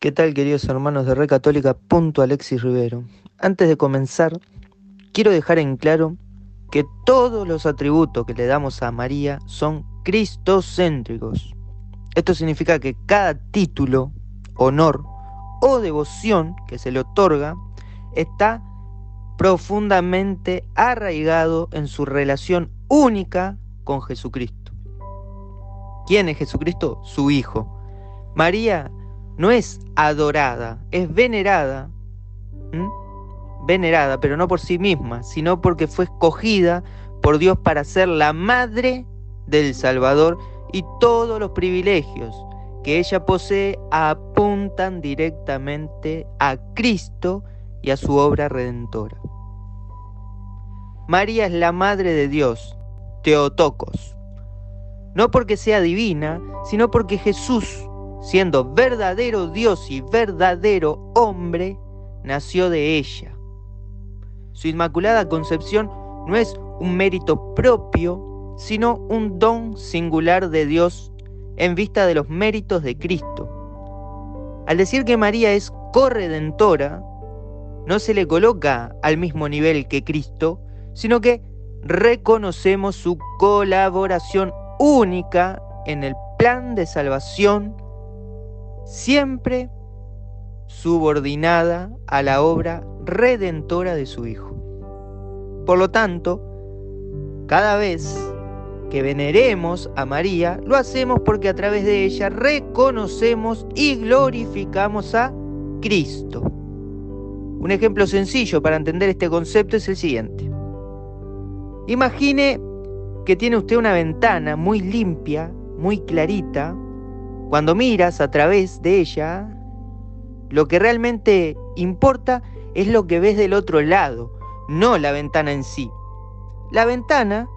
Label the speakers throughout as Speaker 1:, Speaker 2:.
Speaker 1: ¿Qué tal, queridos hermanos de Red Católica? Alexis Rivero. Antes de comenzar, quiero dejar en claro que todos los atributos que le damos a María son cristocéntricos. Esto significa que cada título, honor o devoción que se le otorga está profundamente arraigado en su relación única con Jesucristo. ¿Quién es Jesucristo? Su Hijo. María no es adorada, es venerada, venerada, pero no por sí misma, sino porque fue escogida por Dios para ser la madre del Salvador, y todos los privilegios que ella posee apuntan directamente a Cristo y a su obra redentora. María es la madre de Dios, Theotokos, no porque sea divina, sino porque Jesús, siendo verdadero Dios y verdadero hombre, nació de ella. Su Inmaculada Concepción no es un mérito propio, sino un don singular de Dios en vista de los méritos de Cristo. Al decir que María es corredentora, no se le coloca al mismo nivel que Cristo, sino que reconocemos su colaboración única en el plan de salvación, siempre subordinada a la obra redentora de su Hijo. Por lo tanto, cada vez que veneremos a María, lo hacemos porque a través de ella reconocemos y glorificamos a Cristo. Un ejemplo sencillo para entender este concepto es el siguiente. Imagine que tiene usted una ventana muy limpia, muy clarita. Cuando miras a través de ella, lo que realmente importa es lo que ves del otro lado, no la ventana en sí. La ventana,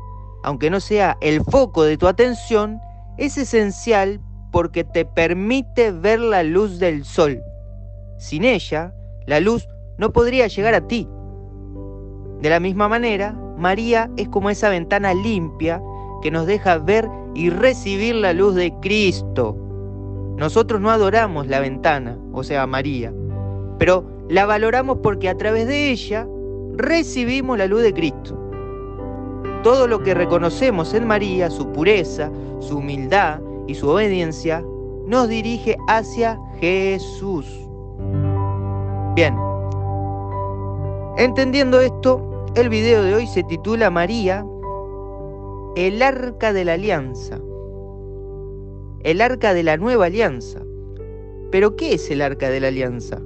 Speaker 1: aunque no sea el foco de tu atención, es esencial porque te permite ver la luz del sol. Sin ella, la luz no podría llegar a ti. De la misma manera, María es como esa ventana limpia que nos deja ver y recibir la luz de Cristo. Nosotros no adoramos la ventana, o sea, María, pero la valoramos porque a través de ella recibimos la luz de Cristo. Todo lo que reconocemos en María, su pureza, su humildad y su obediencia, nos dirige hacia Jesús. Bien, entendiendo esto, el video de hoy se titula María, el arca de la alianza. El arca de la nueva alianza. ¿Pero qué es el arca de la alianza?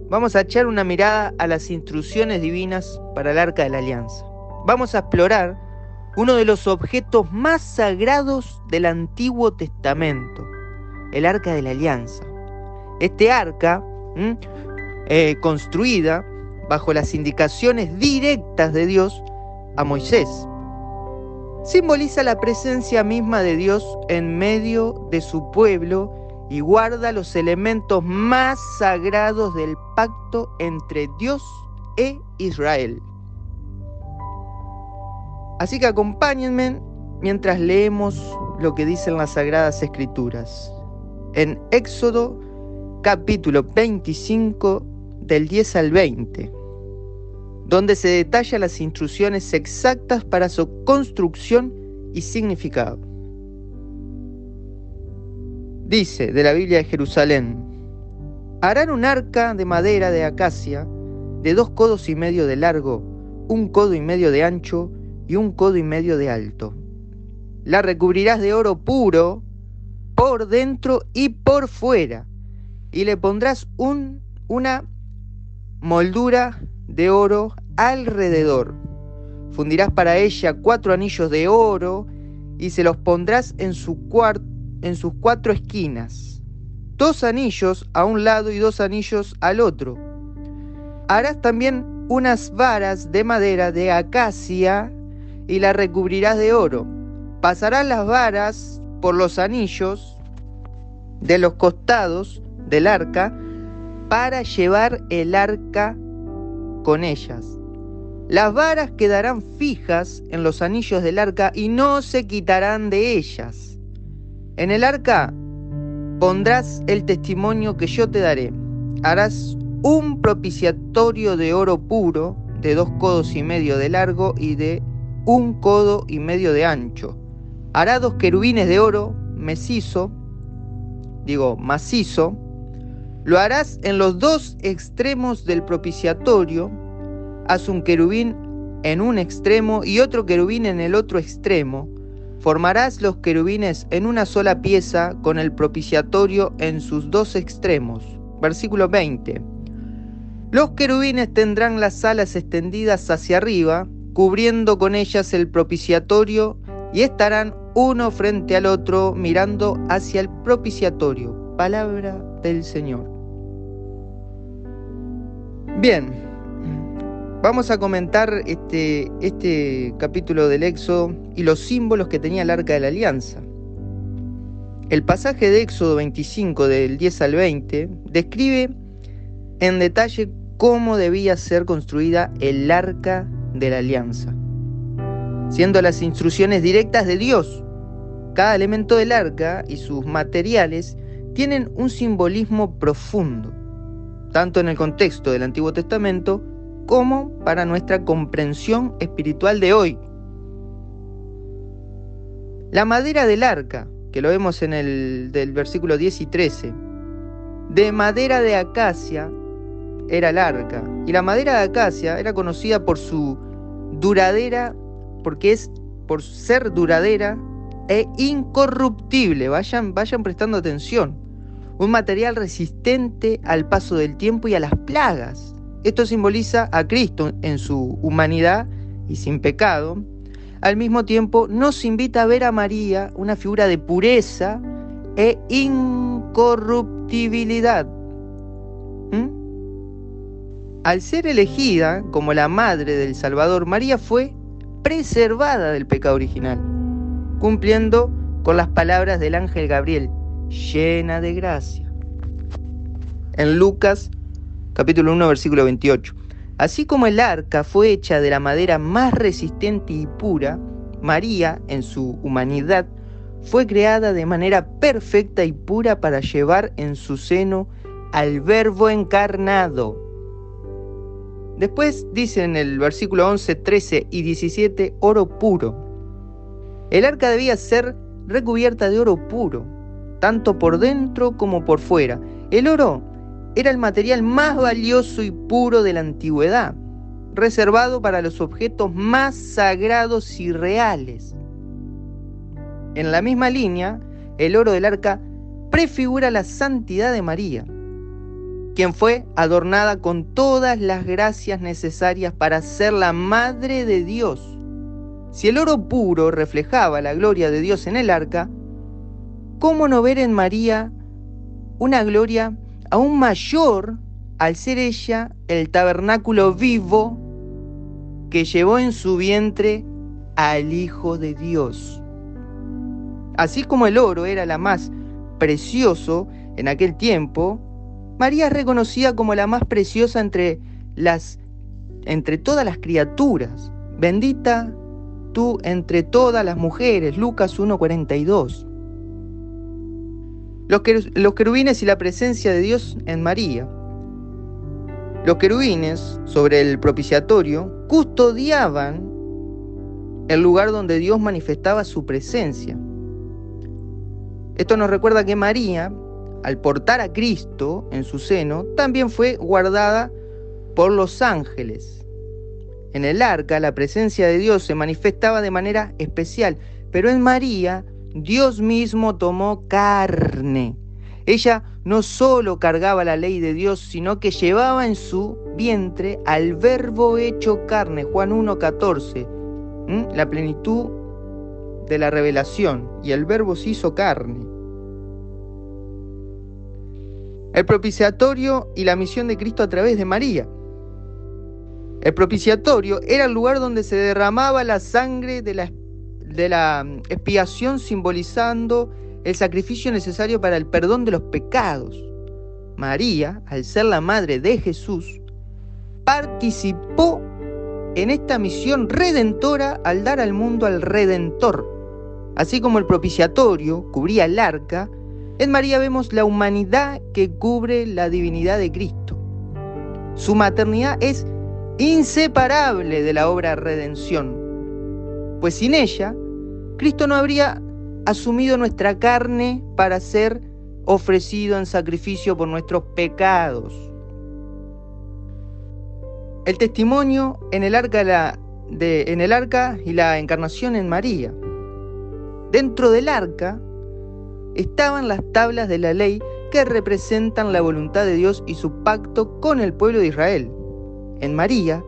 Speaker 1: Vamos a echar una mirada a las instrucciones divinas para el arca de la alianza. Vamos a explorar uno de los objetos más sagrados del Antiguo Testamento, el arca de la alianza. Este arca, construida bajo las indicaciones directas de Dios a Moisés, simboliza la presencia misma de Dios en medio de su pueblo y guarda los elementos más sagrados del pacto entre Dios e Israel. Así que acompáñenme mientras leemos lo que dicen las Sagradas Escrituras. En Éxodo capítulo 25 del 10 al 20, donde se detallan las instrucciones exactas para su construcción y significado. Dice de la Biblia de Jerusalén: harán un arca de madera de acacia de 2,5 codos de largo, 1,5 codos de ancho y 1,5 codos de alto. La recubrirás de oro puro por dentro y por fuera, y le pondrás una moldura de oro alrededor. Fundirás para ella 4 anillos de oro y se los pondrás en sus 4 esquinas, 2 anillos a un lado y 2 anillos al otro. Harás también unas varas de madera de acacia y la recubrirás de oro. Pasarás las varas por los anillos de los costados del arca para llevar el arca con ellas. Las varas quedarán fijas en los anillos del arca y no se quitarán de ellas. En el arca pondrás el testimonio que yo te daré. Harás un propiciatorio de oro puro, de 2,5 codos de largo y de 1,5 codos de ancho. Hará 2 querubines de oro macizo. Lo harás en los 2 extremos del propiciatorio. Haz un querubín en un extremo y otro querubín en el otro extremo. Formarás los querubines en una sola pieza con el propiciatorio en sus 2 extremos. Versículo 20. Los querubines tendrán las alas extendidas hacia arriba, cubriendo con ellas el propiciatorio, y estarán uno frente al otro, mirando hacia el propiciatorio. Palabra del Señor. Bien, vamos a comentar este capítulo del Éxodo y los símbolos que tenía el Arca de la Alianza. El pasaje de Éxodo 25, del 10 al 20, describe en detalle cómo debía ser construida el Arca de la Alianza, siendo las instrucciones directas de Dios. Cada elemento del arca y sus materiales tienen un simbolismo profundo, tanto en el contexto del Antiguo Testamento como para nuestra comprensión espiritual de hoy. La madera del arca, que lo vemos en del versículo 10 y 13, de madera de acacia era el arca, y la madera de acacia era conocida por su duradera, por ser duradera e incorruptible. Vayan prestando atención. Un material resistente al paso del tiempo y a las plagas. Esto simboliza a Cristo en su humanidad y sin pecado. Al mismo tiempo, nos invita a ver a María una figura de pureza e incorruptibilidad. Al ser elegida como la madre del Salvador, María fue preservada del pecado original, cumpliendo con las palabras del ángel Gabriel, llena de gracia. En Lucas, capítulo 1, versículo 28. Así como el arca fue hecha de la madera más resistente y pura, María, en su humanidad, fue creada de manera perfecta y pura para llevar en su seno al Verbo encarnado. Después dice en el versículo 11, 13 y 17, oro puro. El arca debía ser recubierta de oro puro, tanto por dentro como por fuera. El oro era el material más valioso y puro de la antigüedad, reservado para los objetos más sagrados y reales. En la misma línea, el oro del arca prefigura la santidad de María, quien fue adornada con todas las gracias necesarias para ser la Madre de Dios. Si el oro puro reflejaba la gloria de Dios en el arca, ¿cómo no ver en María una gloria aún mayor al ser ella el tabernáculo vivo que llevó en su vientre al Hijo de Dios? Así como el oro era la más precioso en aquel tiempo, María es reconocida como la más preciosa entre todas las criaturas. Bendita tú entre todas las mujeres. Lucas 1:42. Los querubines y la presencia de Dios en María. Los querubines sobre el propiciatorio custodiaban el lugar donde Dios manifestaba su presencia. Esto nos recuerda que María, al portar a Cristo en su seno, también fue guardada por los ángeles. En el arca, la presencia de Dios se manifestaba de manera especial, pero en María, Dios mismo tomó carne. Ella no solo cargaba la ley de Dios, sino que llevaba en su vientre al Verbo hecho carne, Juan 1:14, la plenitud de la revelación, y el Verbo se hizo carne. El propiciatorio y la misión de Cristo a través de María. El propiciatorio era el lugar donde se derramaba la sangre de la expiación, simbolizando el sacrificio necesario para el perdón de los pecados. María, al ser la madre de Jesús, participó en esta misión redentora al dar al mundo al Redentor. Así como el propiciatorio cubría el arca, en María vemos la humanidad que cubre la divinidad de Cristo. Su maternidad es inseparable de la obra de redención, pues sin ella, Cristo no habría asumido nuestra carne para ser ofrecido en sacrificio por nuestros pecados. El testimonio en el arca y la encarnación en María. Dentro del arca estaban las tablas de la ley que representan la voluntad de Dios y su pacto con el pueblo de Israel. En María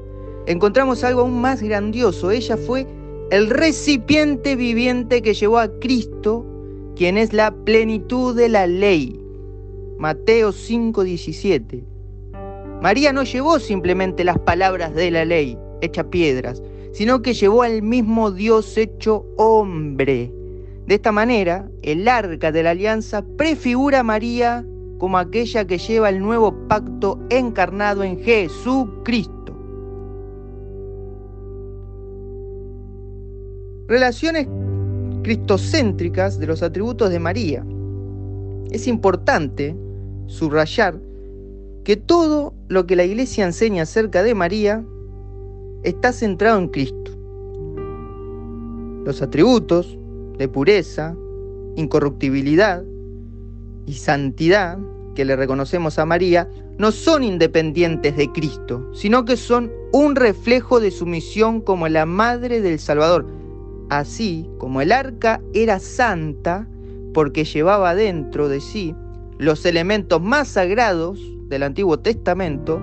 Speaker 1: encontramos algo aún más grandioso. Ella fue el recipiente viviente que llevó a Cristo, quien es la plenitud de la ley. Mateo 5:17. María no llevó simplemente las palabras de la ley, hechas piedras, sino que llevó al mismo Dios hecho hombre. De esta manera, el arca de la alianza prefigura a María como aquella que lleva el nuevo pacto encarnado en Jesucristo. Relaciones cristocéntricas de los atributos de María. Es importante subrayar que todo lo que la Iglesia enseña acerca de María está centrado en Cristo. Los atributos de pureza, incorruptibilidad y santidad que le reconocemos a María no son independientes de Cristo, sino que son un reflejo de su misión como la Madre del Salvador. Así como el arca era santa porque llevaba dentro de sí los elementos más sagrados del Antiguo Testamento,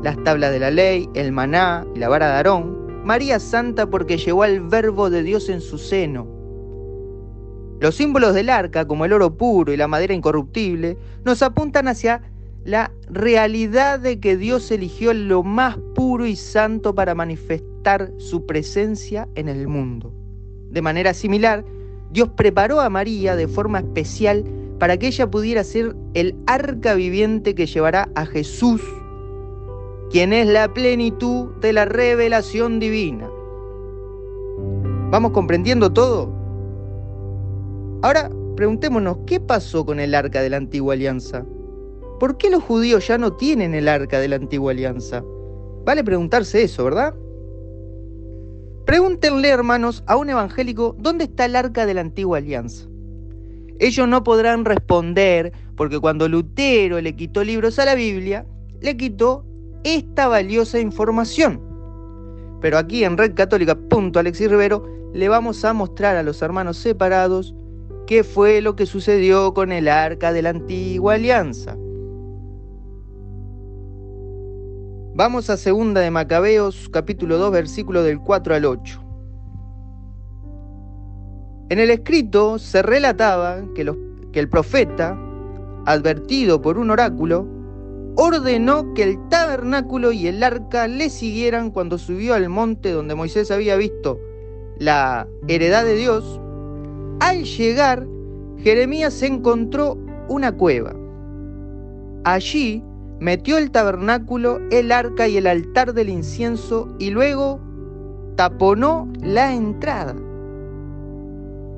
Speaker 1: las tablas de la ley, el maná y la vara de Aarón, María santa porque llevó al Verbo de Dios en su seno. Los símbolos del arca, como el oro puro y la madera incorruptible, nos apuntan hacia la realidad de que Dios eligió lo más puro y santo para manifestar su presencia en el mundo. De manera similar, Dios preparó a María de forma especial para que ella pudiera ser el arca viviente que llevará a Jesús, quien es la plenitud de la revelación divina. ¿Vamos comprendiendo todo? Ahora preguntémonos, ¿qué pasó con el arca de la Antigua Alianza? ¿Por qué los judíos ya no tienen el arca de la Antigua Alianza? Vale preguntarse eso, ¿verdad? Pregúntenle, hermanos, a un evangélico, ¿dónde está el arca de la Antigua Alianza? Ellos no podrán responder, porque cuando Lutero le quitó libros a la Biblia, le quitó esta valiosa información. Pero aquí en Red Católica Alexis Rivero le vamos a mostrar a los hermanos separados qué fue lo que sucedió con el arca de la Antigua Alianza. Vamos a 2 de Macabeos, capítulo 2, versículo del 4 al 8. En el escrito se relataba que el profeta, advertido por un oráculo, ordenó que el tabernáculo y el arca le siguieran cuando subió al monte donde Moisés había visto la heredad de Dios. Al llegar, Jeremías encontró una cueva. Allí metió el tabernáculo, el arca y el altar del incienso y luego taponó la entrada.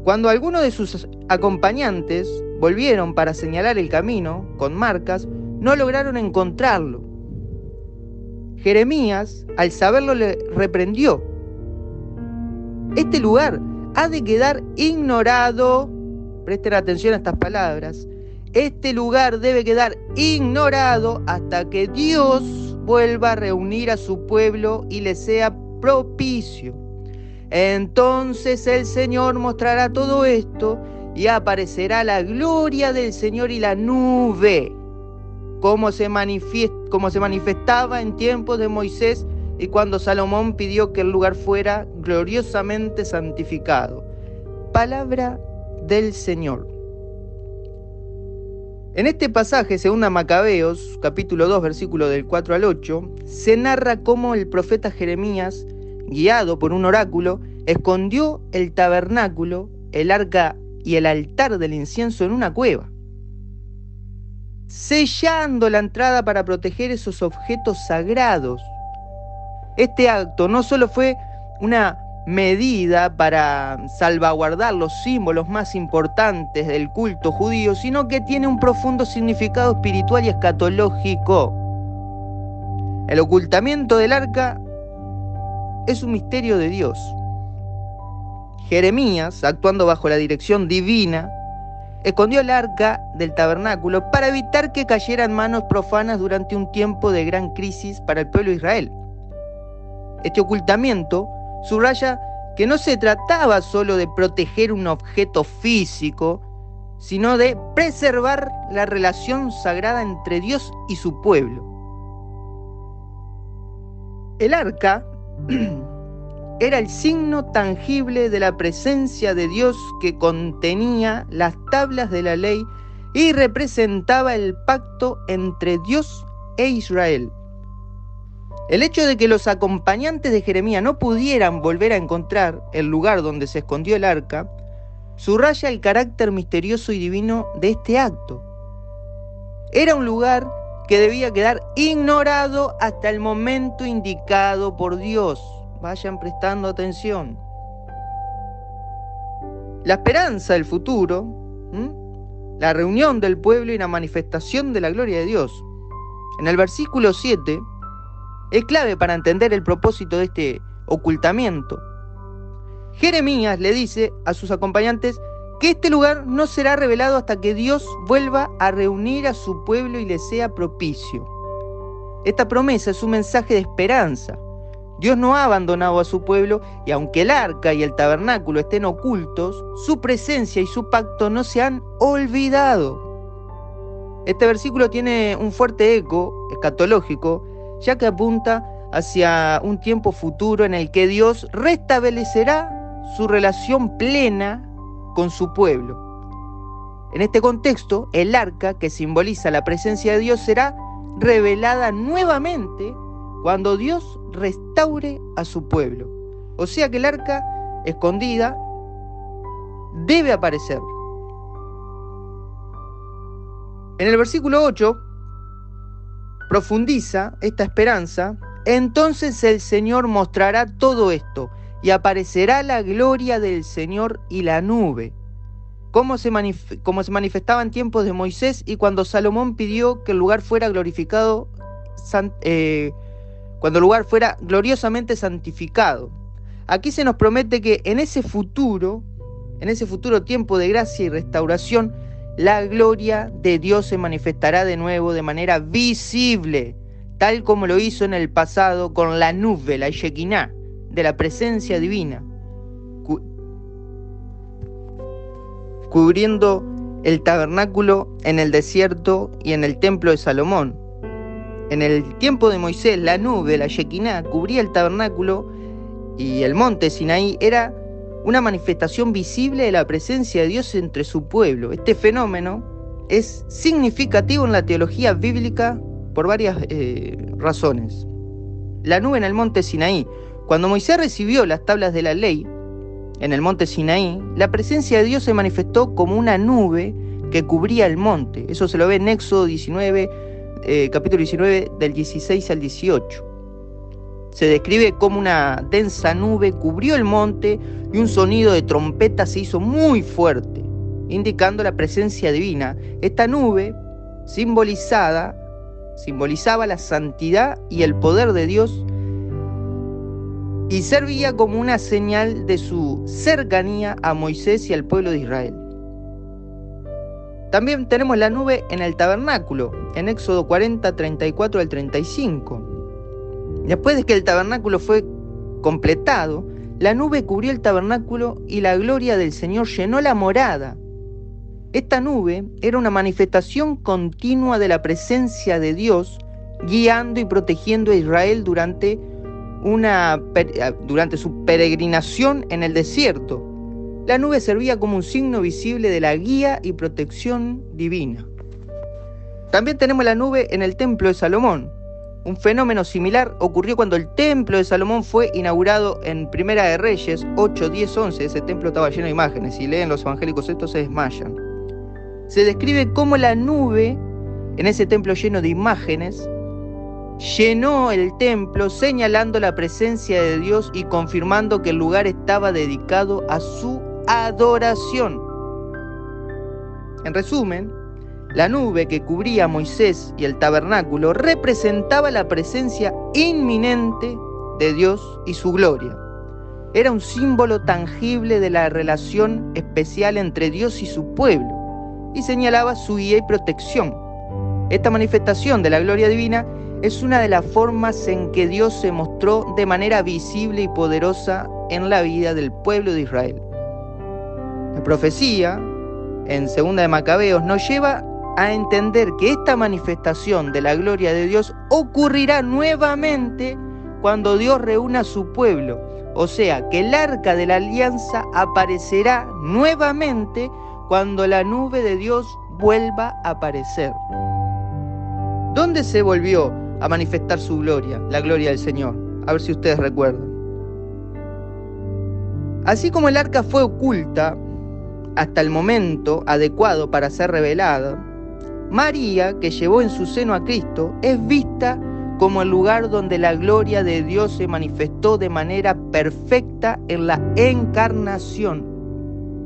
Speaker 1: Cuando algunos de sus acompañantes volvieron para señalar el camino con marcas, no lograron encontrarlo. Jeremías, al saberlo, le reprendió. Este lugar ha de quedar ignorado. Presten atención a estas palabras. Este lugar debe quedar ignorado hasta que Dios vuelva a reunir a su pueblo y le sea propicio. Entonces el Señor mostrará todo esto y aparecerá la gloria del Señor y la nube, como se manifestaba en tiempos de Moisés y cuando Salomón pidió que el lugar fuera gloriosamente santificado. Palabra del Señor. En este pasaje, 2 Macabeos, capítulo 2, versículo del 4 al 8, se narra cómo el profeta Jeremías, guiado por un oráculo, escondió el tabernáculo, el arca y el altar del incienso en una cueva, sellando la entrada para proteger esos objetos sagrados. Este acto no solo fue una medida para salvaguardar los símbolos más importantes del culto judío, sino que tiene un profundo significado espiritual y escatológico. El ocultamiento del arca es un misterio de Dios. Jeremías, actuando bajo la dirección divina, escondió el arca del tabernáculo para evitar que cayera en manos profanas durante un tiempo de gran crisis para el pueblo de Israel. Este ocultamiento subraya que no se trataba solo de proteger un objeto físico, sino de preservar la relación sagrada entre Dios y su pueblo. El arca era el signo tangible de la presencia de Dios que contenía las tablas de la ley y representaba el pacto entre Dios e Israel. El hecho de que los acompañantes de Jeremías no pudieran volver a encontrar el lugar donde se escondió el arca subraya el carácter misterioso y divino de este acto. Era un lugar que debía quedar ignorado hasta el momento indicado por Dios. Vayan prestando atención. La esperanza del futuro, la reunión del pueblo y la manifestación de la gloria de Dios. En el versículo 7 es clave para entender el propósito de este ocultamiento. Jeremías le dice a sus acompañantes que este lugar no será revelado hasta que Dios vuelva a reunir a su pueblo y le sea propicio. Esta promesa es un mensaje de esperanza. Dios no ha abandonado a su pueblo y aunque el arca y el tabernáculo estén ocultos, su presencia y su pacto no se han olvidado. Este versículo tiene un fuerte eco escatológico, ya que apunta hacia un tiempo futuro en el que Dios restablecerá su relación plena con su pueblo. En este contexto, el arca, que simboliza la presencia de Dios, será revelada nuevamente cuando Dios restaure a su pueblo. O sea que el arca escondida debe aparecer. En el versículo 8 profundiza esta esperanza. Entonces el Señor mostrará todo esto y aparecerá la gloria del Señor y la nube, como se manifestaba en tiempos de Moisés y cuando Salomón pidió que el lugar fuera glorificado, cuando el lugar fuera gloriosamente santificado. Aquí se nos promete que en ese futuro tiempo de gracia y restauración, la gloria de Dios se manifestará de nuevo de manera visible, tal como lo hizo en el pasado con la nube, la Shekinah, de la presencia divina, cubriendo el tabernáculo en el desierto y en el templo de Salomón. En el tiempo de Moisés, la nube, la Shekinah, cubría el tabernáculo y el monte Sinaí era una manifestación visible de la presencia de Dios entre su pueblo. Este fenómeno es significativo en la teología bíblica por varias razones. La nube en el monte Sinaí. Cuando Moisés recibió las tablas de la ley en el monte Sinaí, la presencia de Dios se manifestó como una nube que cubría el monte. Eso se lo ve en Éxodo 19, capítulo 19, del 16 al 18. Se describe como una densa nube cubrió el monte y un sonido de trompeta se hizo muy fuerte, indicando la presencia divina. Esta nube simbolizaba la santidad y el poder de Dios y servía como una señal de su cercanía a Moisés y al pueblo de Israel. También tenemos la nube en el tabernáculo, en Éxodo 40, 34 al 35. Después de que el tabernáculo fue completado, la nube cubrió el tabernáculo y la gloria del Señor llenó la morada. Esta nube era una manifestación continua de la presencia de Dios, guiando y protegiendo a Israel durante su peregrinación en el desierto. La nube servía como un signo visible de la guía y protección divina. También tenemos la nube en el templo de Salomón. Un fenómeno similar ocurrió cuando el templo de Salomón fue inaugurado en Primera de Reyes 8, 10, 11. Ese templo estaba lleno de imágenes. Si leen los evangélicos estos se desmayan. Se describe cómo la nube en ese templo lleno de imágenes llenó el templo señalando la presencia de Dios y confirmando que el lugar estaba dedicado a su adoración. En resumen, la nube que cubría a Moisés y el tabernáculo representaba la presencia inminente de Dios y su gloria. Era un símbolo tangible de la relación especial entre Dios y su pueblo y señalaba su guía y protección. Esta manifestación de la gloria divina es una de las formas en que Dios se mostró de manera visible y poderosa en la vida del pueblo de Israel. La profecía, en 2 de Macabeos, nos lleva a entender que esta manifestación de la gloria de Dios ocurrirá nuevamente cuando Dios reúna a su pueblo. O sea, que el arca de la alianza aparecerá nuevamente cuando la nube de Dios vuelva a aparecer. ¿Dónde se volvió a manifestar su gloria, la gloria del Señor? A ver si ustedes recuerdan. Así como el arca fue oculta hasta el momento adecuado para ser revelada, María, que llevó en su seno a Cristo, es vista como el lugar donde la gloria de Dios se manifestó de manera perfecta en la encarnación.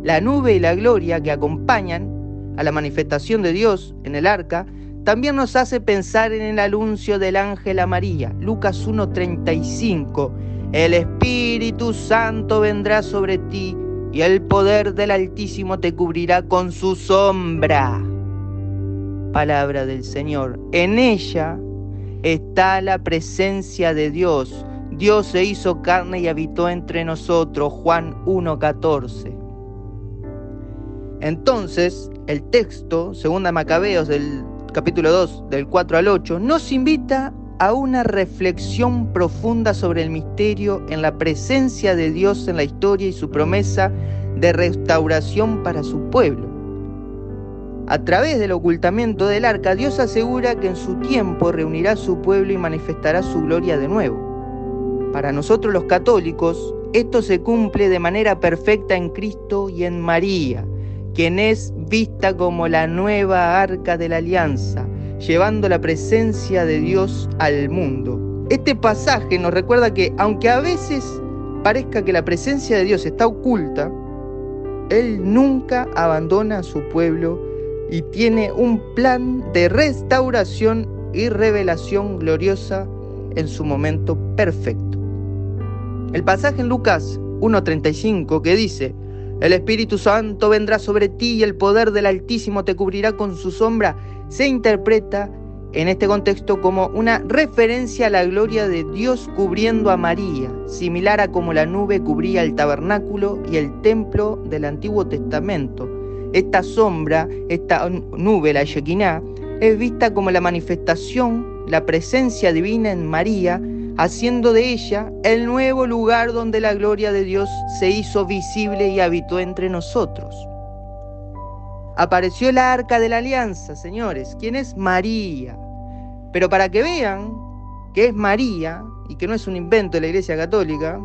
Speaker 1: La nube y la gloria que acompañan a la manifestación de Dios en el arca también nos hace pensar en el anuncio del ángel a María, Lucas 1:35. El Espíritu Santo vendrá sobre ti y el poder del Altísimo te cubrirá con su sombra. Palabra del Señor. En ella está la presencia de Dios. Dios se hizo carne y habitó entre nosotros. Juan 1:14. Entonces, el texto, 2 Macabeos del capítulo 2, del 4 al 8, nos invita a una reflexión profunda sobre el misterio en la presencia de Dios en la historia y su promesa de restauración para su pueblo. A través del ocultamiento del arca, Dios asegura que en su tiempo reunirá a su pueblo y manifestará su gloria de nuevo. Para nosotros los católicos, esto se cumple de manera perfecta en Cristo y en María, quien es vista como la nueva arca de la alianza, llevando la presencia de Dios al mundo. Este pasaje nos recuerda que, aunque a veces parezca que la presencia de Dios está oculta, Él nunca abandona a su pueblo y tiene un plan de restauración y revelación gloriosa en su momento perfecto. El pasaje en Lucas 1:35 que dice: el Espíritu Santo vendrá sobre ti y el poder del Altísimo te cubrirá con su sombra, se interpreta en este contexto como una referencia a la gloria de Dios cubriendo a María, similar a como la nube cubría el tabernáculo y el templo del Antiguo Testamento. Esta sombra, esta nube, la Shekinah, es vista como la manifestación, la presencia divina en María, haciendo de ella el nuevo lugar donde la gloria de Dios se hizo visible y habitó entre nosotros. Apareció la arca de la alianza, señores. ¿Quién es María? Pero para que vean que es María y que no es un invento de la Iglesia Católica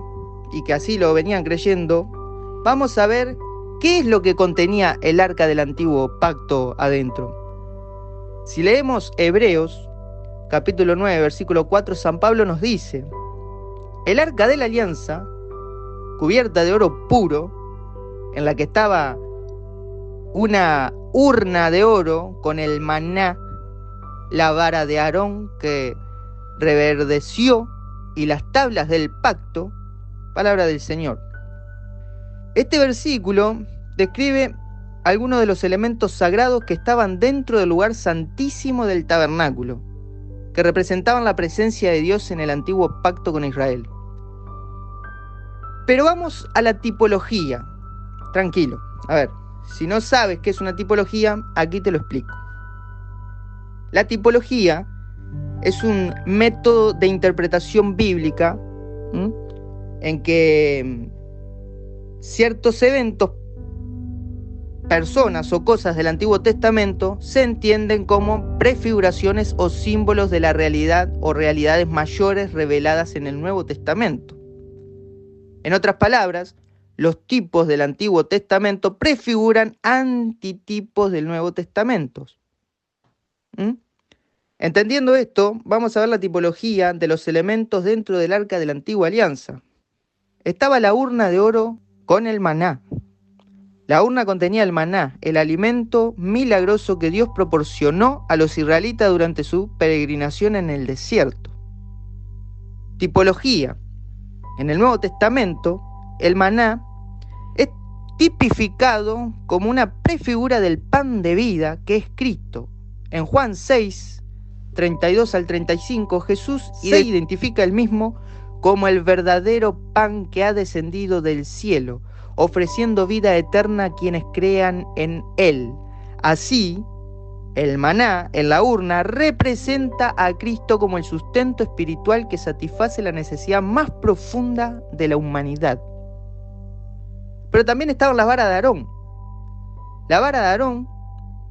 Speaker 1: y que así lo venían creyendo, vamos a ver qué es lo que contenía el arca del antiguo pacto adentro. Si leemos Hebreos, capítulo 9, versículo 4, San Pablo nos dice: el arca de la alianza, cubierta de oro puro, en la que estaba una urna de oro con el maná, la vara de Aarón que reverdeció y las tablas del pacto, palabra del Señor. Este versículo describe algunos de los elementos sagrados que estaban dentro del lugar santísimo del tabernáculo, que representaban la presencia de Dios en el antiguo pacto con Israel. Pero vamos a la tipología. Tranquilo, a ver, si no sabes qué es una tipología, aquí te lo explico. La tipología es un método de interpretación bíblica en que ciertos eventos, personas o cosas del Antiguo Testamento se entienden como prefiguraciones o símbolos de la realidad o realidades mayores reveladas en el Nuevo Testamento. En otras palabras, los tipos del Antiguo Testamento prefiguran antitipos del Nuevo Testamento. Entendiendo esto, vamos a ver la tipología de los elementos dentro del arca de la antigua alianza. Estaba la urna de oro con el maná. La urna contenía el maná, el alimento milagroso que Dios proporcionó a los israelitas durante su peregrinación en el desierto. Tipología. En el Nuevo Testamento, el maná es tipificado como una prefigura del pan de vida que es Cristo. En Juan 6, 32 al 35, Jesús se identifica él mismo como el verdadero pan que ha descendido del cielo, ofreciendo vida eterna a quienes crean en él. Así, el maná en la urna representa a Cristo como el sustento espiritual que satisface la necesidad más profunda de la humanidad. Pero también estaban las varas de Aarón. La vara de Aarón,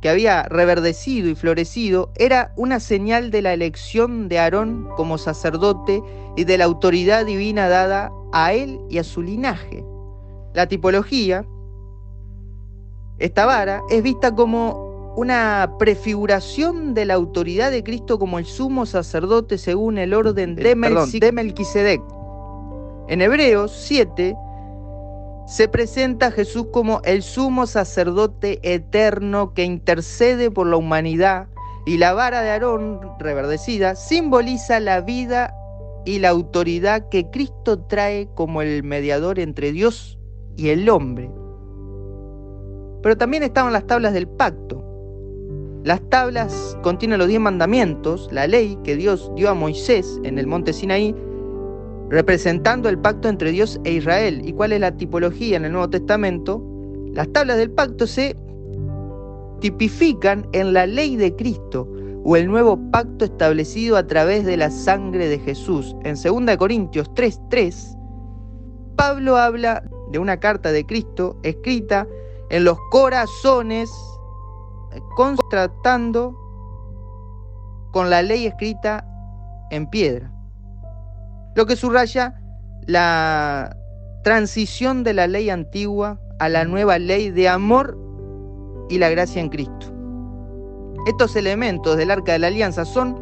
Speaker 1: que había reverdecido y florecido, era una señal de la elección de Aarón como sacerdote y de la autoridad divina dada a él y a su linaje. La tipología, esta vara, es vista como una prefiguración de la autoridad de Cristo como el sumo sacerdote según el orden de Melquisedec. En Hebreos 7 se presenta a Jesús como el sumo sacerdote eterno que intercede por la humanidad, y la vara de Aarón reverdecida simboliza la vida y la autoridad que Cristo trae como el mediador entre Dios y el hombre. Pero también estaban las tablas del pacto. Las tablas contienen los 10 mandamientos, la ley que Dios dio a Moisés en el monte Sinaí, representando el pacto entre Dios e Israel. ¿Y cuál es la tipología en el Nuevo Testamento? Las tablas del pacto se tipifican en la ley de Cristo o el nuevo pacto establecido a través de la sangre de Jesús. En 2 Corintios 3:3, Pablo habla de una carta de Cristo escrita en los corazones, contrastando con la ley escrita en piedra, lo que subraya la transición de la ley antigua a la nueva ley de amor y la gracia en Cristo. Estos elementos del Arca de la Alianza son,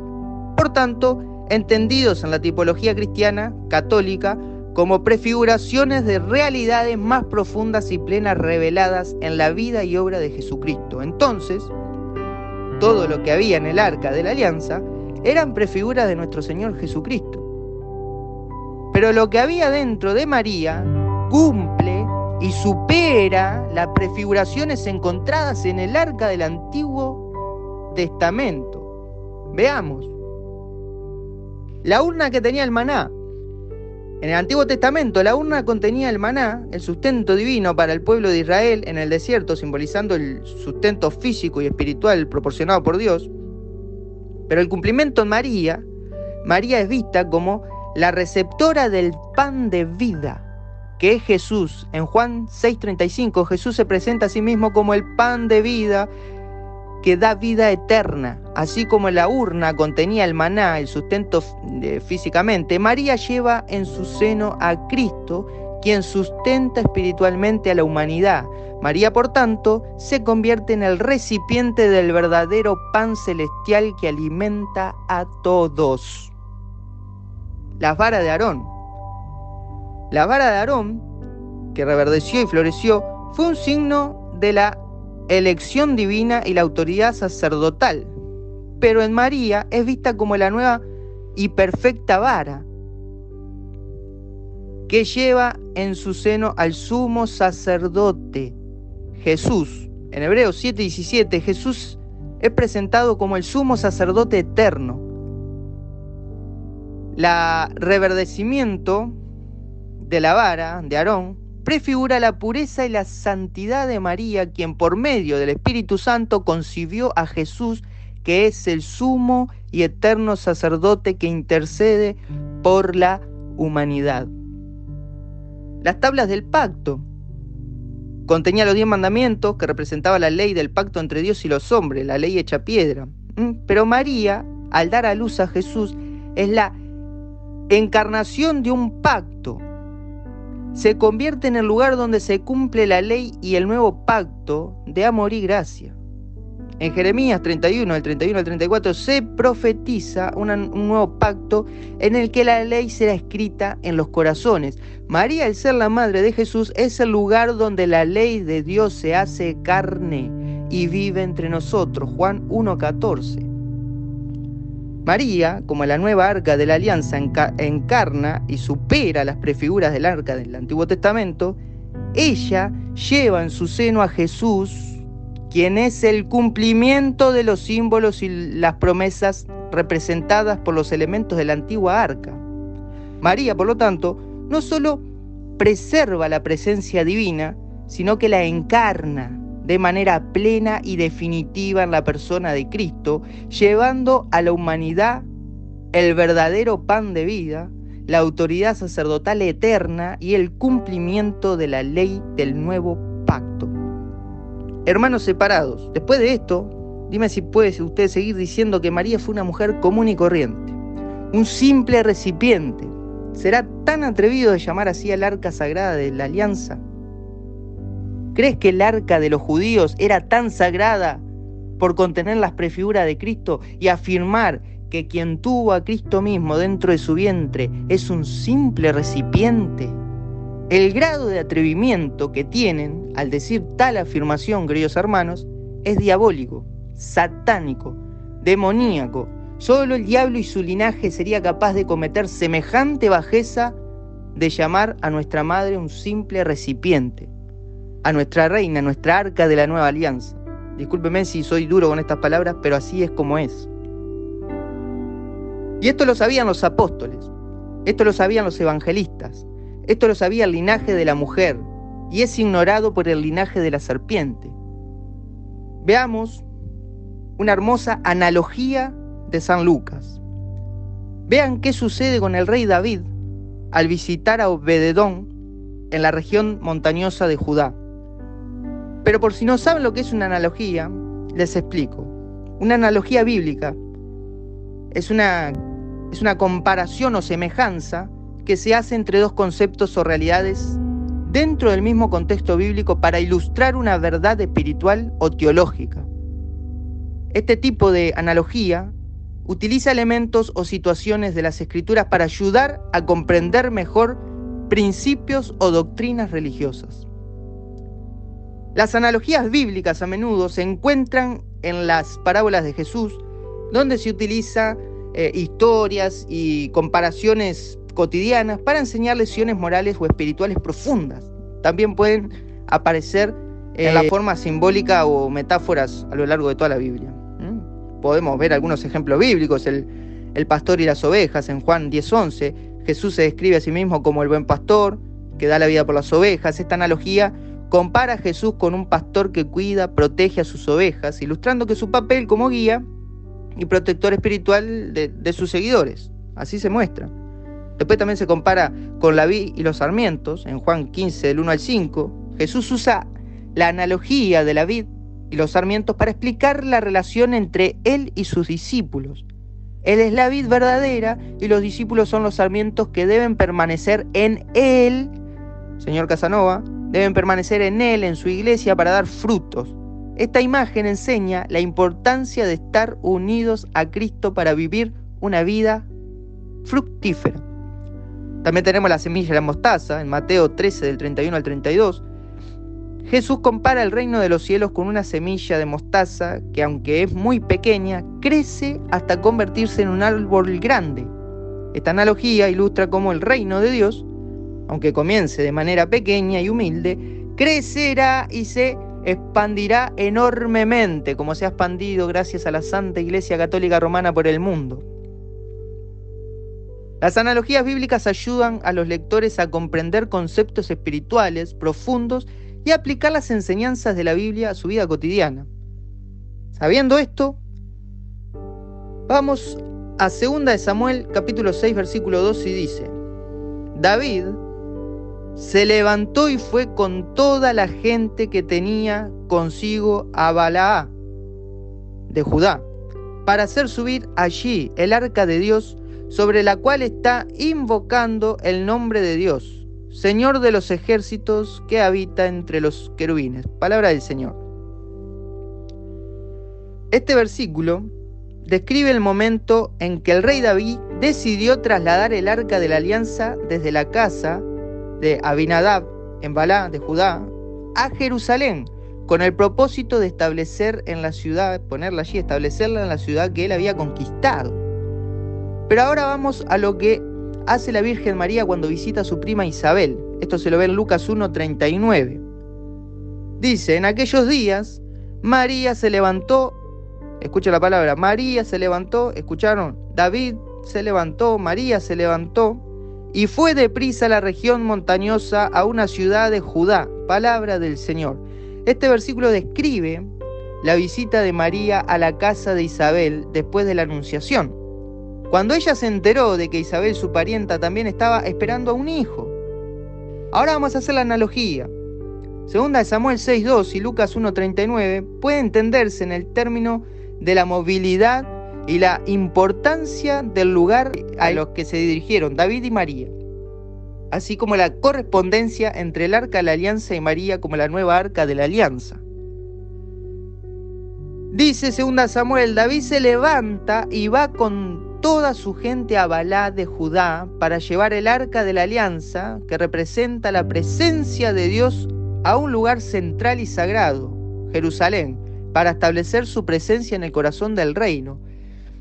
Speaker 1: por tanto, entendidos en la tipología cristiana católica como prefiguraciones de realidades más profundas y plenas reveladas en la vida y obra de Jesucristo. Entonces, todo lo que había en el Arca de la Alianza eran prefiguras de nuestro Señor Jesucristo. Pero lo que había dentro de María cumple y supera las prefiguraciones encontradas en el Arca del Antiguo Testamento. Veamos. La urna que tenía el maná. En el Antiguo Testamento, la urna contenía el maná, el sustento divino para el pueblo de Israel en el desierto, simbolizando el sustento físico y espiritual proporcionado por Dios. Pero el cumplimiento en María es vista como la receptora del pan de vida, que es Jesús. En Juan 6:35, Jesús se presenta a sí mismo como el pan de vida que da vida eterna. Así como la urna contenía el maná, el sustento físicamente, María lleva en su seno a Cristo, quien sustenta espiritualmente a la humanidad. María, por tanto, se convierte en el recipiente del verdadero pan celestial que alimenta a todos. Las varas de Aarón. La vara de Aarón, que reverdeció y floreció, fue un signo de la elección divina y la autoridad sacerdotal. Pero en María es vista como la nueva y perfecta vara que lleva en su seno al sumo sacerdote, Jesús. En Hebreos 7:17, Jesús es presentado como el sumo sacerdote eterno. La reverdecimiento de la vara de Aarón prefigura la pureza y la santidad de María, quien por medio del Espíritu Santo concibió a Jesús, que es el sumo y eterno sacerdote que intercede por la humanidad. Las tablas del pacto contenía los 10 mandamientos que representaba la ley del pacto entre Dios y los hombres, la ley hecha piedra. Pero María, al dar a luz a Jesús, es la encarnación de un pacto. Se convierte en el lugar donde se cumple la ley y el nuevo pacto de amor y gracia. En Jeremías 31, del 31 al 34, se profetiza un nuevo pacto en el que la ley será escrita en los corazones. María, al ser la madre de Jesús, es el lugar donde la ley de Dios se hace carne y vive entre nosotros. Juan 1:14. María, como la nueva arca de la alianza, encarna y supera las prefiguras del arca del Antiguo Testamento. Ella lleva en su seno a Jesús, quien es el cumplimiento de los símbolos y las promesas representadas por los elementos de la antigua arca. María, por lo tanto, no solo preserva la presencia divina, sino que la encarna de manera plena y definitiva en la persona de Cristo, llevando a la humanidad el verdadero pan de vida, la autoridad sacerdotal eterna y el cumplimiento de la ley del nuevo pacto. Hermanos separados, después de esto, dime si puede usted seguir diciendo que María fue una mujer común y corriente, un simple recipiente. ¿Será tan atrevido de llamar así al arca sagrada de la alianza? ¿Crees que el arca de los judíos era tan sagrada por contener las prefiguras de Cristo y afirmar que quien tuvo a Cristo mismo dentro de su vientre es un simple recipiente? El grado de atrevimiento que tienen al decir tal afirmación, queridos hermanos, es diabólico, satánico, demoníaco. Solo el diablo y su linaje sería capaz de cometer semejante bajeza de llamar a nuestra madre un simple recipiente, a nuestra reina, nuestra arca de la nueva alianza. Discúlpeme si soy duro con estas palabras, pero así es como es. Y esto lo sabían los apóstoles, esto lo sabían los evangelistas, esto lo sabía el linaje de la mujer, y es ignorado por el linaje de la serpiente. Veamos una hermosa analogía de San Lucas. Vean qué sucede con el rey David al visitar a Obededón en la región montañosa de Judá. Pero por si no saben lo que es una analogía, les explico. Una analogía bíblica es una comparación o semejanza que se hace entre dos conceptos o realidades dentro del mismo contexto bíblico para ilustrar una verdad espiritual o teológica. Este tipo de analogía utiliza elementos o situaciones de las Escrituras para ayudar a comprender mejor principios o doctrinas religiosas. Las analogías bíblicas a menudo se encuentran en las parábolas de Jesús, donde se utiliza historias y comparaciones cotidianas para enseñar lecciones morales o espirituales profundas. También pueden aparecer en la forma simbólica o metáforas a lo largo de toda la Biblia. Podemos ver algunos ejemplos bíblicos, el pastor y las ovejas en Juan 10:11. Jesús se describe a sí mismo como el buen pastor que da la vida por las ovejas. Esta analogía compara a Jesús con un pastor que cuida, protege a sus ovejas, ilustrando que su papel como guía y protector espiritual de sus seguidores. Así se muestra. Después también se compara con la vid y los sarmientos, en Juan 15, del 1 al 5. Jesús usa la analogía de la vid y los sarmientos para explicar la relación entre él y sus discípulos. Él es la vid verdadera y los discípulos son los sarmientos que deben permanecer en él. Señor Casanova, deben permanecer en él, en su iglesia, para dar frutos. Esta imagen enseña la importancia de estar unidos a Cristo para vivir una vida fructífera. También tenemos la semilla de la mostaza, en Mateo 13, del 31 al 32. Jesús compara el reino de los cielos con una semilla de mostaza que, aunque es muy pequeña, crece hasta convertirse en un árbol grande. Esta analogía ilustra cómo el reino de Dios, aunque comience de manera pequeña y humilde, crecerá y se expandirá enormemente, como se ha expandido gracias a la Santa Iglesia Católica Romana por el mundo. Las analogías bíblicas ayudan a los lectores a comprender conceptos espirituales profundos y aplicar las enseñanzas de la Biblia a su vida cotidiana. Sabiendo esto, vamos a 2 de Samuel, capítulo 6, versículo 2, y dice: David se levantó y fue con toda la gente que tenía consigo a Balaá de Judá, para hacer subir allí el arca de Dios, sobre la cual está invocando el nombre de Dios, Señor de los ejércitos, que habita entre los querubines. Palabra del Señor. Este versículo describe el momento en que el rey David decidió trasladar el arca de la alianza desde la casa de Abinadab en Balá de Judá a Jerusalén, con el propósito de establecer en la ciudad, ponerla allí, establecerla en la ciudad que él había conquistado. Pero ahora vamos a lo que hace la Virgen María cuando visita a su prima Isabel. Esto se lo ve en Lucas 1:39. Dice, en aquellos días, María se levantó, escucha la palabra, María se levantó, ¿escucharon? David se levantó, María se levantó, y fue deprisa a la región montañosa, a una ciudad de Judá, palabra del Señor. Este versículo describe la visita de María a la casa de Isabel después de la Anunciación, cuando ella se enteró de que Isabel, su parienta, también estaba esperando a un hijo. Ahora vamos a hacer la analogía. Segunda de Samuel 6:2 y Lucas 1:39 puede entenderse en el término de la movilidad y la importancia del lugar a los que se dirigieron David y María, así como la correspondencia entre el arca de la alianza y María como la nueva arca de la alianza. Dice 2 Samuel, David se levanta y va con toda su gente a Balá de Judá para llevar el arca de la alianza, que representa la presencia de Dios, a un lugar central y sagrado, Jerusalén, para establecer su presencia en el corazón del reino.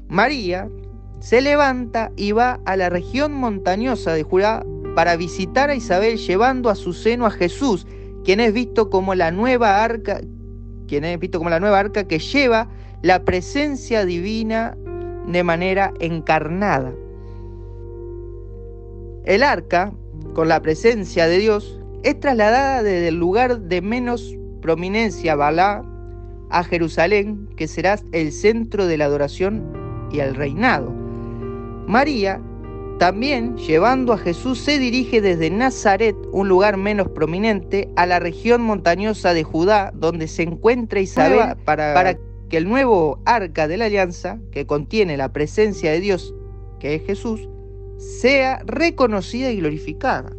Speaker 1: María se levanta y va a la región montañosa de Judá para visitar a Isabel, llevando a su seno a Jesús, quien es visto como la nueva arca que lleva la presencia divina de manera encarnada. El arca, con la presencia de Dios, es trasladada desde el lugar de menos prominencia, Balá, a Jerusalén, que será el centro de la adoración y el reinado. María, también llevando a Jesús, se dirige desde Nazaret, un lugar menos prominente, a la región montañosa de Judá, donde se encuentra Isabel, para que el nuevo arca de la alianza, que contiene la presencia de Dios, que es Jesús, sea reconocida y glorificada.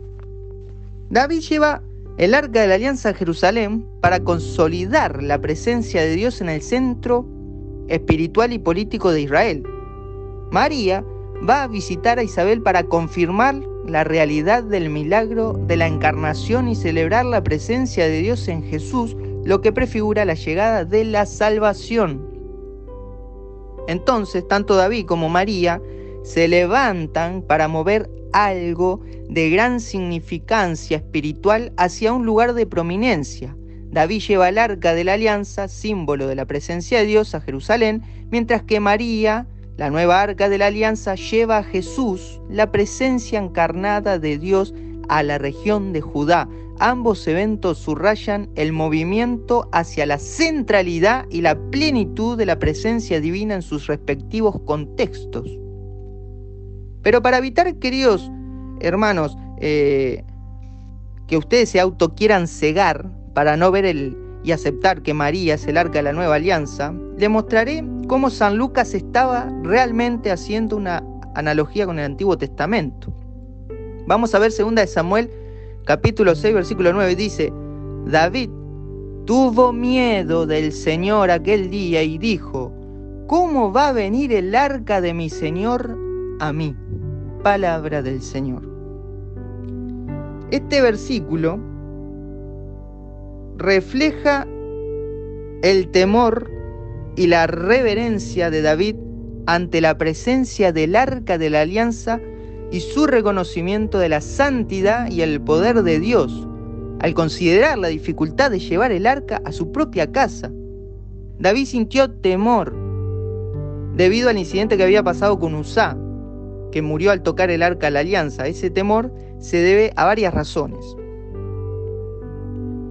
Speaker 1: David lleva el arca de la alianza a Jerusalén para consolidar la presencia de Dios en el centro espiritual y político de Israel. María va a visitar a Isabel para confirmar la realidad del milagro de la encarnación y celebrar la presencia de Dios en Jesús, lo que prefigura la llegada de la salvación. Entonces, tanto David como María se levantan para mover algo de gran significancia espiritual hacia un lugar de prominencia. David lleva el arca de la alianza, símbolo de la presencia de Dios, a Jerusalén, mientras que María, la nueva arca de la alianza, lleva a Jesús, la presencia encarnada de Dios, a la región de Judá. Ambos eventos subrayan el movimiento hacia la centralidad y la plenitud de la presencia divina en sus respectivos contextos. Pero para evitar, queridos hermanos, que ustedes se quieran cegar para no ver y aceptar que María es el arca de la nueva alianza, les mostraré cómo San Lucas estaba realmente haciendo una analogía con el Antiguo Testamento. Vamos a ver 2 de Samuel, capítulo 6, versículo 9, dice, David tuvo miedo del Señor aquel día y dijo, ¿cómo va a venir el arca de mi Señor a mí? Palabra del Señor. Este versículo refleja el temor y la reverencia de David ante la presencia del arca de la alianza y su reconocimiento de la santidad y el poder de Dios, al considerar la dificultad de llevar el arca a su propia casa. David sintió temor debido al incidente que había pasado con Uzá, que murió al tocar el arca de la alianza. Ese temor se debe a varias razones.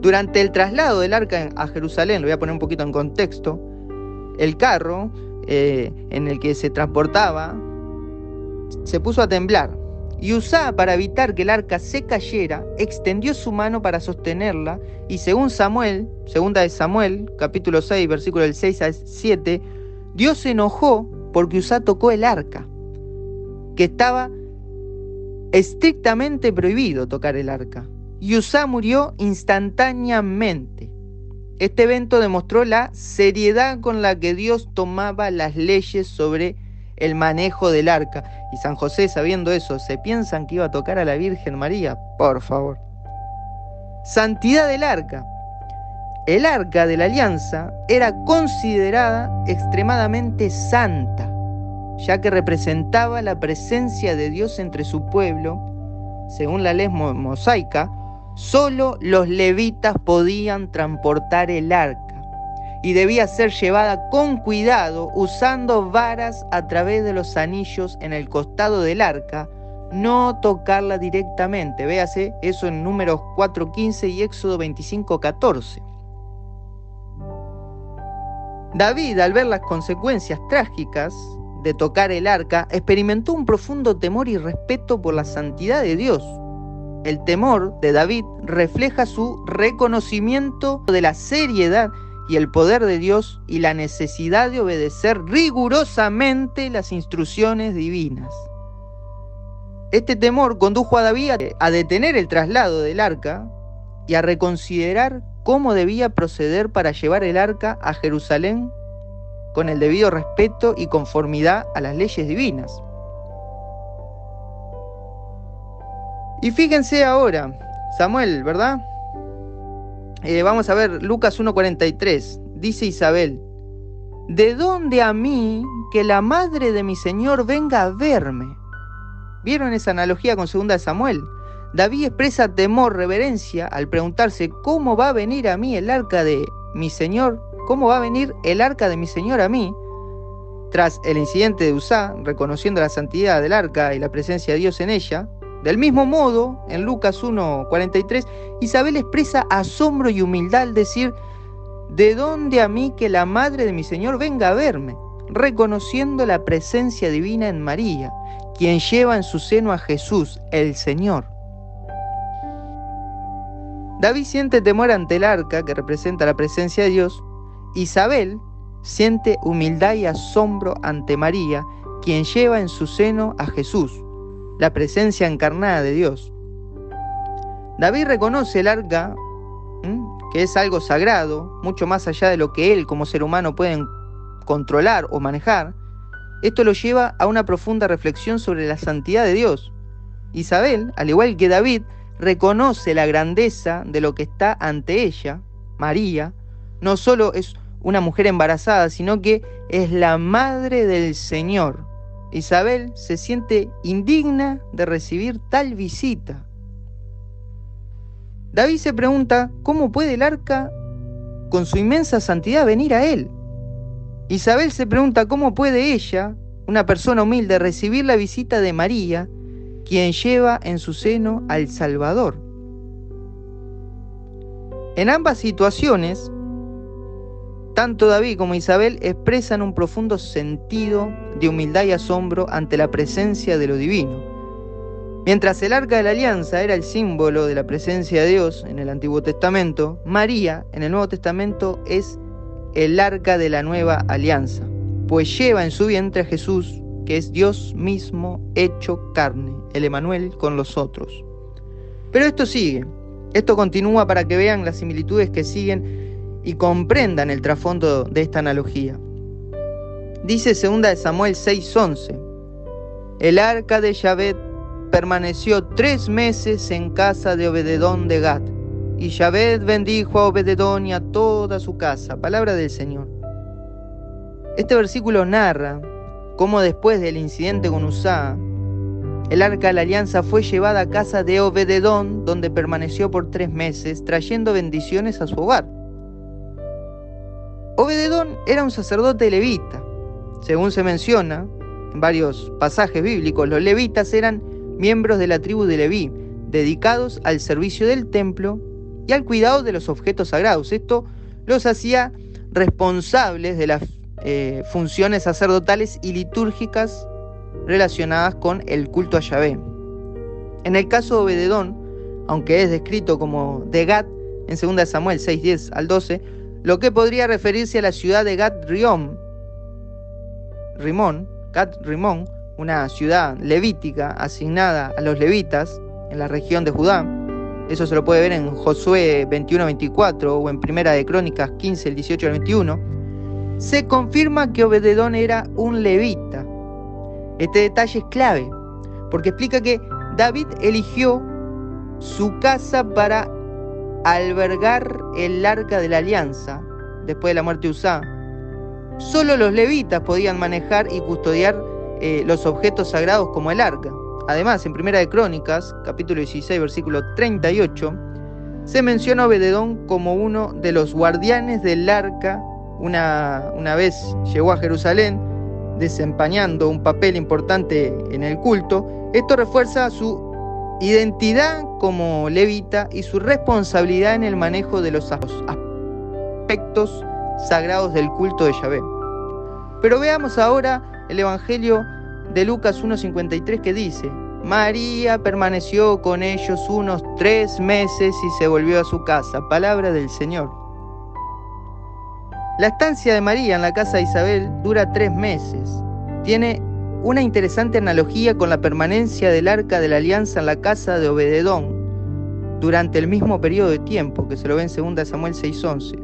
Speaker 1: Durante el traslado del arca a Jerusalén, lo voy a poner un poquito en contexto, el carro en el que se transportaba se puso a temblar, y Uzá, para evitar que el arca se cayera, extendió su mano para sostenerla, y según Samuel, 2 de Samuel, capítulo 6, versículos del 6 al 7, Dios se enojó porque Uzá tocó el arca, que estaba estrictamente prohibido tocar el arca, y Uzá murió instantáneamente. Este evento demostró la seriedad con la que Dios tomaba las leyes sobre el manejo del arca. Y San José, sabiendo eso, ¿se piensan que iba a tocar a la Virgen María? Por favor. Santidad del arca. El arca de la alianza era considerada extremadamente santa, ya que representaba la presencia de Dios entre su pueblo. Según la ley mosaica, solo los levitas podían transportar el arca y debía ser llevada con cuidado usando varas a través de los anillos en el costado del arca, no tocarla directamente. Véase eso en Números 4:15 y Éxodo 25:14. David, al ver las consecuencias trágicas de tocar el arca, experimentó un profundo temor y respeto por la santidad de Dios. El temor de David refleja su reconocimiento de la seriedad y el poder de Dios y la necesidad de obedecer rigurosamente las instrucciones divinas. Este temor condujo a David a detener el traslado del arca y a reconsiderar cómo debía proceder para llevar el arca a Jerusalén con el debido respeto y conformidad a las leyes divinas. Y fíjense ahora, Samuel, ¿verdad? Vamos a ver Lucas 1:43. Dice Isabel: ¿de dónde a mí que la madre de mi Señor venga a verme? ¿Vieron esa analogía con 2 de Samuel? David expresa temor, reverencia, al preguntarse: ¿cómo va a venir a mí el arca de mi Señor? ¿Cómo va a venir el arca de mi Señor a mí? Tras el incidente de Uzá, reconociendo la santidad del arca y la presencia de Dios en ella, del mismo modo, en Lucas 1:43, Isabel expresa asombro y humildad al decir: ¿de dónde a mí que la madre de mi Señor venga a verme? Reconociendo la presencia divina en María, quien lleva en su seno a Jesús, el Señor. David siente temor ante el arca, que representa la presencia de Dios. Isabel siente humildad y asombro ante María, quien lleva en su seno a Jesús, la presencia encarnada de Dios. David reconoce el arca, que es algo sagrado, mucho más allá de lo que él como ser humano puede controlar o manejar. Esto lo lleva a una profunda reflexión sobre la santidad de Dios. Isabel, al igual que David, reconoce la grandeza de lo que está ante ella. María no solo es una mujer embarazada, sino que es la madre del Señor. Isabel se siente indigna de recibir tal visita. David se pregunta: ¿cómo puede el arca, con su inmensa santidad, venir a él? Isabel se pregunta: ¿cómo puede ella, una persona humilde, recibir la visita de María, quien lleva en su seno al Salvador? En ambas situaciones, tanto David como Isabel expresan un profundo sentido de humildad y asombro ante la presencia de lo divino. Mientras el arca de la alianza era el símbolo de la presencia de Dios en el Antiguo Testamento, María en el Nuevo Testamento es el arca de la nueva alianza, pues lleva en su vientre a Jesús, que es Dios mismo hecho carne, el Emanuel con los otros. Pero esto sigue, esto continúa para que vean las similitudes que siguen y comprendan el trasfondo de esta analogía. Dice 2 de Samuel 6:11: el arca de Yahvé permaneció 3 meses en casa de Obededón de Gat, y Yahvé bendijo a Obededón y a toda su casa. Palabra del Señor. Este versículo narra cómo después del incidente con Uzá, el arca de la alianza fue llevada a casa de Obededón, donde permaneció por 3 meses, trayendo bendiciones a su hogar. Obededón era un sacerdote levita. Según se menciona en varios pasajes bíblicos, los levitas eran miembros de la tribu de Leví, dedicados al servicio del templo y al cuidado de los objetos sagrados. Esto los hacía responsables de las funciones sacerdotales y litúrgicas relacionadas con el culto a Yahvé. En el caso de Obededón, aunque es descrito como de Gat en 2 Samuel 6:10 al 12, lo que podría referirse a la ciudad de Gat-Rimón, una ciudad levítica asignada a los levitas en la región de Judá. eso se lo puede ver en Josué 21-24 o en Primera de Crónicas 15, el 18 al 21, se confirma que Obededón era un levita. Este detalle es clave, porque explica que David eligió su casa para albergar el arca de la alianza después de la muerte de Uzá. Solo los levitas podían manejar y custodiar los objetos sagrados como el arca. Además, en Primera de Crónicas, capítulo 16, versículo 38, se menciona a Obededón como uno de los guardianes del arca. Una vez llegó a Jerusalén desempeñando un papel importante en el culto. Esto refuerza su identidad como levita y su responsabilidad en el manejo de los aspectos sagrados del culto de Yahvé. Pero veamos ahora el Evangelio de Lucas 1:53 que dice: María permaneció con ellos unos 3 meses y se volvió a su casa. Palabra del Señor. La estancia de María en la casa de Isabel dura 3 meses. Tiene una interesante analogía con la permanencia del arca de la alianza en la casa de Obededón durante el mismo periodo de tiempo, que se lo ve en 2 Samuel 6:11.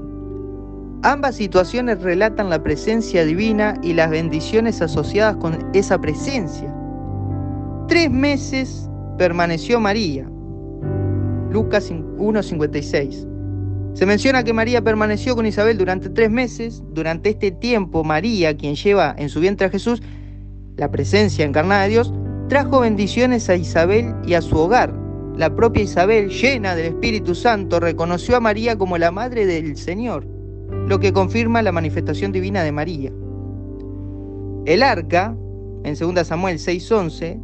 Speaker 1: Ambas situaciones relatan la presencia divina y las bendiciones asociadas con esa presencia. 3 meses permaneció María. Lucas 1:56. Se menciona que María permaneció con Isabel durante 3 meses. Durante este tiempo, María, quien lleva en su vientre a Jesús, la presencia encarnada de Dios, trajo bendiciones a Isabel y a su hogar. La propia Isabel, llena del Espíritu Santo, reconoció a María como la madre del Señor, lo que confirma la manifestación divina de María. El arca, en 2 Samuel 6:11,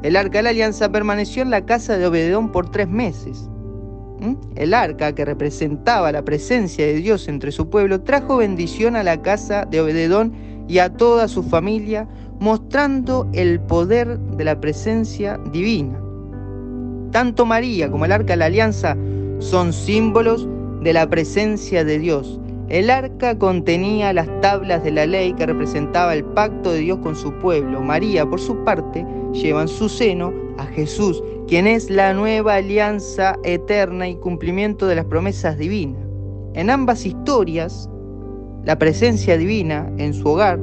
Speaker 1: el arca de la alianza permaneció en la casa de Obededón por 3 meses. El arca, que representaba la presencia de Dios entre su pueblo, trajo bendición a la casa de Obededón y a toda su familia, mostrando el poder de la presencia divina. Tanto María como el arca de la alianza son símbolos de la presencia de Dios. El arca contenía las tablas de la ley que representaba el pacto de Dios con su pueblo. María, por su parte, lleva en su seno a Jesús, quien es la nueva alianza eterna y cumplimiento de las promesas divinas. En ambas historias, la presencia divina en su hogar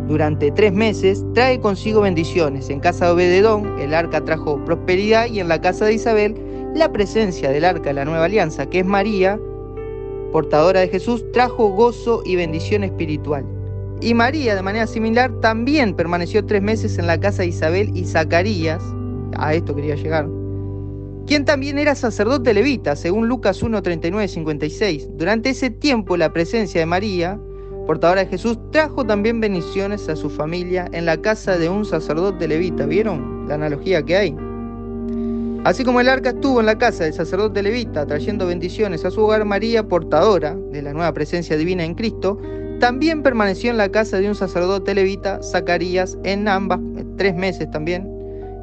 Speaker 1: durante 3 meses trae consigo bendiciones. En casa de Obededón, el arca trajo prosperidad, y en la casa de Isabel, la presencia del arca de la nueva alianza, que es María, portadora de Jesús, trajo gozo y bendición espiritual. Y María, de manera similar, también permaneció 3 meses en la casa de Isabel y Zacarías, a esto quería llegar, quien también era sacerdote levita, según Lucas 1:39-56. Durante ese tiempo, la presencia de María, portadora de Jesús, trajo también bendiciones a su familia en la casa de un sacerdote levita. ¿Vieron la analogía que hay? Así como el arca estuvo en la casa del sacerdote levita trayendo bendiciones a su hogar, María, portadora de la nueva presencia divina en Cristo, también permaneció en la casa de un sacerdote levita, Zacarías, en ambas 3 meses también,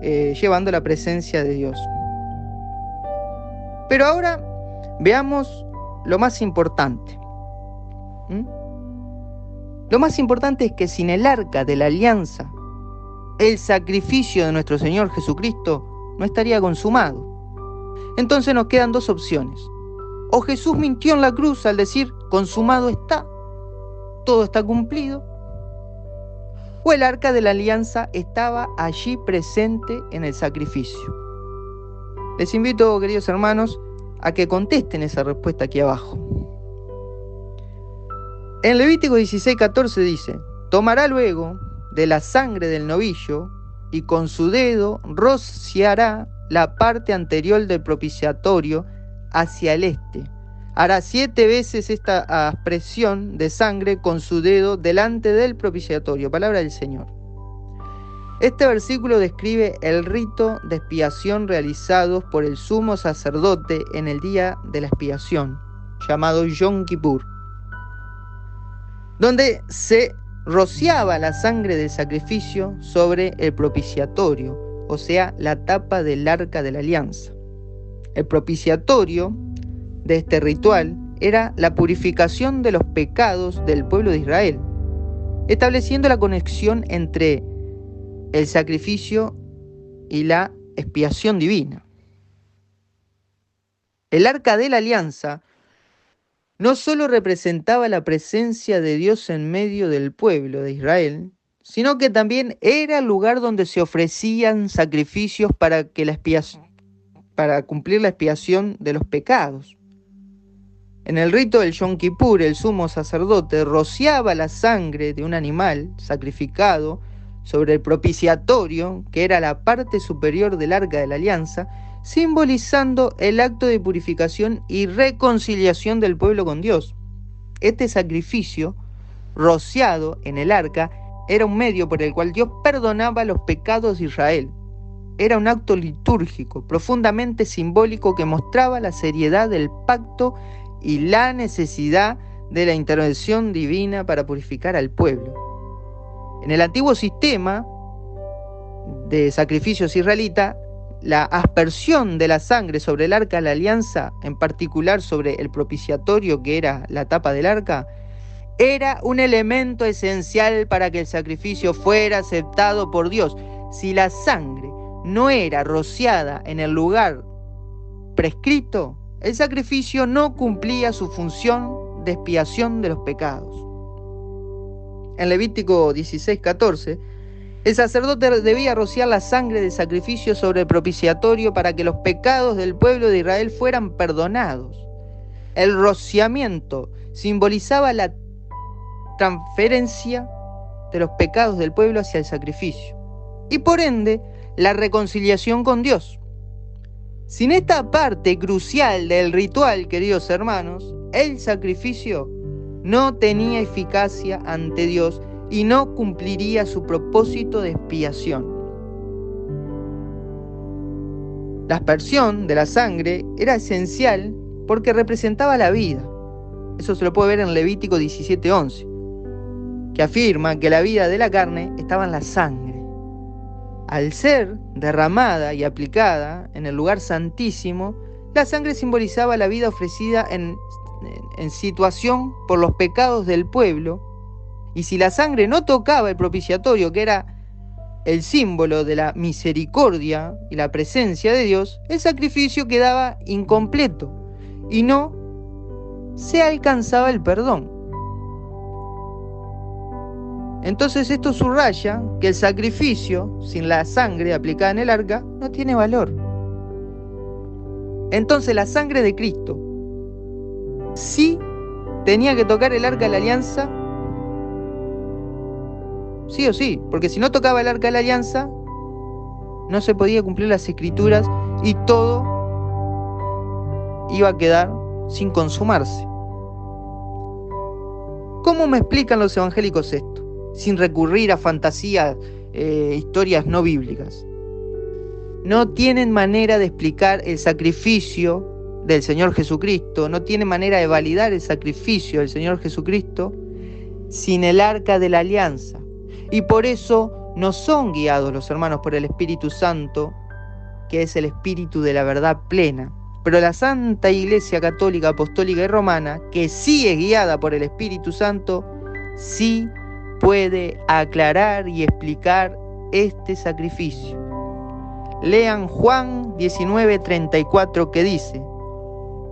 Speaker 1: llevando la presencia de Dios. Pero ahora veamos lo más importante. Lo más importante es que sin el arca de la alianza, el sacrificio de nuestro Señor Jesucristo no estaría consumado. Entonces nos quedan 2 opciones. O Jesús mintió en la cruz al decir: consumado está, todo está cumplido. O el arca de la alianza estaba allí presente en el sacrificio. Les invito, queridos hermanos, a que contesten esa respuesta aquí abajo. En Levítico 16:14 dice: tomará luego de la sangre del novillo y con su dedo rociará la parte anterior del propiciatorio hacia el este. Hará 7 veces esta aspersión de sangre con su dedo delante del propiciatorio. Palabra del Señor. Este versículo describe el rito de expiación realizado por el sumo sacerdote en el día de la expiación, llamado Yom Kippur, donde se rociaba la sangre del sacrificio sobre el propiciatorio, o sea, la tapa del arca de la alianza. El propiciatorio de este ritual era la purificación de los pecados del pueblo de Israel, estableciendo la conexión entre el sacrificio y la expiación divina. El arca de la alianza no solo representaba la presencia de Dios en medio del pueblo de Israel, sino que también era el lugar donde se ofrecían sacrificios para cumplir la expiación de los pecados. En el rito del Yom Kippur, el sumo sacerdote rociaba la sangre de un animal sacrificado sobre el propiciatorio, que era la parte superior del arca de la alianza, simbolizando el acto de purificación y reconciliación del pueblo con Dios. Este sacrificio, rociado en el arca, era un medio por el cual Dios perdonaba los pecados de Israel. Era un acto litúrgico, profundamente simbólico, que mostraba la seriedad del pacto y la necesidad de la intervención divina para purificar al pueblo. En el antiguo sistema de sacrificios israelita, la aspersión de la sangre sobre el arca de la alianza, en particular sobre el propiciatorio, que era la tapa del arca, era un elemento esencial para que el sacrificio fuera aceptado por Dios. Si la sangre no era rociada en el lugar prescrito, el sacrificio no cumplía su función de expiación de los pecados. En Levítico 16:14, el sacerdote debía rociar la sangre del sacrificio sobre el propiciatorio para que los pecados del pueblo de Israel fueran perdonados. El rociamiento simbolizaba la transferencia de los pecados del pueblo hacia el sacrificio y por ende la reconciliación con Dios. Sin esta parte crucial del ritual, queridos hermanos, el sacrificio no tenía eficacia ante Dios y no cumpliría su propósito de expiación. La aspersión de la sangre era esencial porque representaba la vida. Eso se lo puede ver en Levítico 17:11, que afirma que la vida de la carne estaba en la sangre. Al ser derramada y aplicada en el lugar santísimo, la sangre simbolizaba la vida ofrecida en situación por los pecados del pueblo, y si la sangre no tocaba el propiciatorio, que era el símbolo de la misericordia y la presencia de Dios, el sacrificio quedaba incompleto y no se alcanzaba el perdón. Entonces esto subraya que el sacrificio sin la sangre aplicada en el arca no tiene valor. Entonces la sangre de Cristo sí tenía que tocar el arca de la alianza, sí o sí, porque si no tocaba el arca de la alianza, no se podía cumplir las escrituras y todo iba a quedar sin consumarse. ¿Cómo me explican los evangélicos esto? Sin recurrir a fantasías, historias no bíblicas. No tienen manera de explicar el sacrificio del Señor Jesucristo, no tienen manera de validar el sacrificio del Señor Jesucristo sin el arca de la alianza. Y por eso no son guiados los hermanos por el Espíritu Santo, que es el Espíritu de la verdad plena. Pero la Santa Iglesia Católica, Apostólica y Romana, que sí es guiada por el Espíritu Santo, sí puede aclarar y explicar este sacrificio. Lean Juan 19:34, que dice: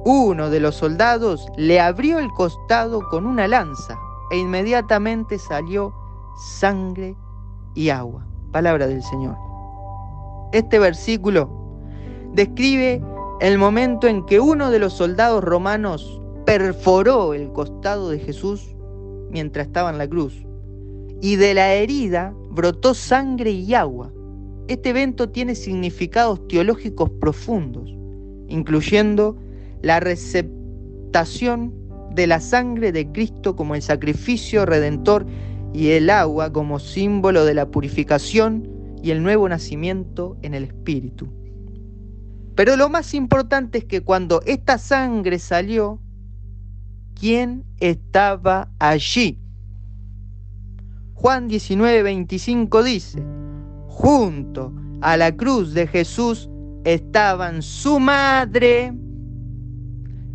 Speaker 1: uno de los soldados le abrió el costado con una lanza e inmediatamente salió sangre y agua. Palabra del Señor. Este versículo describe el momento en que uno de los soldados romanos perforó el costado de Jesús mientras estaba en la cruz, y de la herida brotó sangre y agua. Este evento tiene significados teológicos profundos, incluyendo la receptación de la sangre de Cristo como el sacrificio redentor y el agua como símbolo de la purificación y el nuevo nacimiento en el Espíritu. Pero lo más importante es que cuando esta sangre salió, ¿quién estaba allí? Juan 19:25 dice: junto a la cruz de Jesús estaban su madre,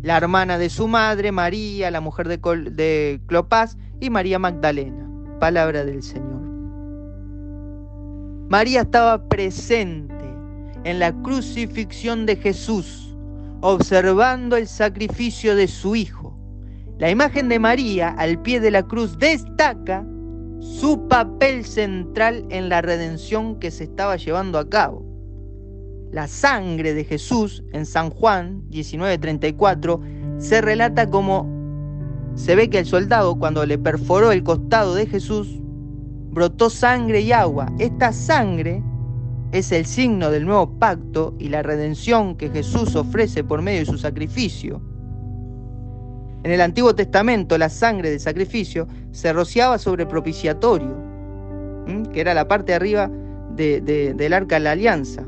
Speaker 1: la hermana de su madre, María, la mujer de Cleofás, y María Magdalena. Palabra del Señor. María estaba presente en la crucifixión de Jesús, observando el sacrificio de su hijo. La imagen de María al pie de la cruz destaca su papel central en la redención que se estaba llevando a cabo. La sangre de Jesús en San Juan 19:34 se relata como se ve que el soldado, cuando le perforó el costado de Jesús, brotó sangre y agua. Esta sangre es el signo del nuevo pacto y la redención que Jesús ofrece por medio de su sacrificio. En el Antiguo Testamento, la sangre del sacrificio se rociaba sobre el propiciatorio, que era la parte de arriba del Arca de la Alianza.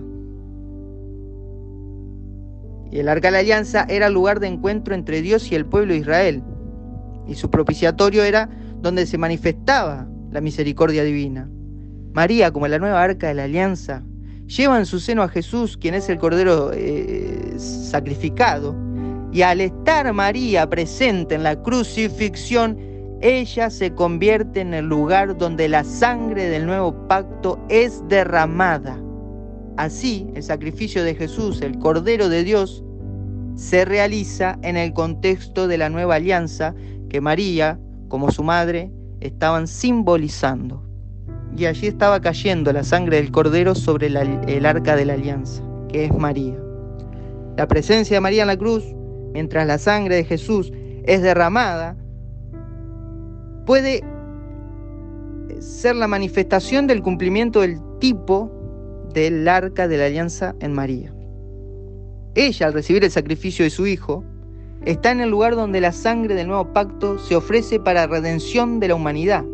Speaker 1: Y el Arca de la Alianza era el lugar de encuentro entre Dios y el pueblo de Israel. Y su propiciatorio era donde se manifestaba la misericordia divina. María, como la nueva Arca de la Alianza, lleva en su seno a Jesús, quien es el Cordero sacrificado, y al estar María presente en la crucifixión, ella se convierte en el lugar donde la sangre del nuevo pacto es derramada. Así, el sacrificio de Jesús, el Cordero de Dios, se realiza en el contexto de la nueva alianza que María, como su madre, estaban simbolizando. Y allí estaba cayendo la sangre del Cordero sobre el Arca de la Alianza, que es María. La presencia de María en la cruz, mientras la sangre de Jesús es derramada, puede ser la manifestación del cumplimiento del tipo del Arca de la Alianza en María. Ella, al recibir el sacrificio de su hijo, está en el lugar donde la sangre del nuevo pacto se ofrece para redención de la humanidad,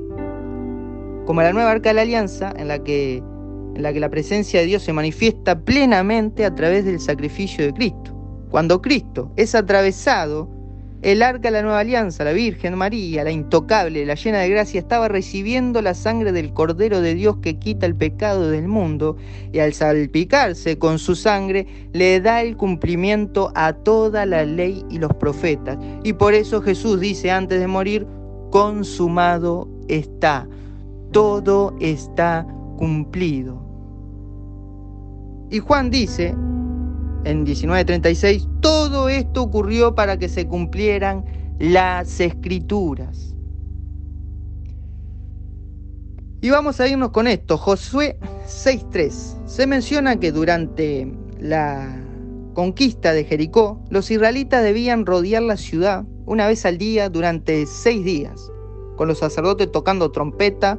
Speaker 1: como la nueva Arca de la Alianza, en la que la presencia de Dios se manifiesta plenamente a través del sacrificio de Cristo. Cuando Cristo es atravesado, el Arca de la nueva Alianza, la Virgen María, la intocable, la llena de gracia, estaba recibiendo la sangre del Cordero de Dios que quita el pecado del mundo, y al salpicarse con su sangre le da el cumplimiento a toda la ley y los profetas. Y por eso Jesús dice antes de morir: consumado está, todo está cumplido. Y Juan dice en 19:36, todo esto ocurrió para que se cumplieran las Escrituras. Y vamos a irnos con esto. Josué 6:3. Se menciona que durante la conquista de Jericó, los israelitas debían rodear la ciudad una vez al día durante 6 días, con los sacerdotes tocando trompeta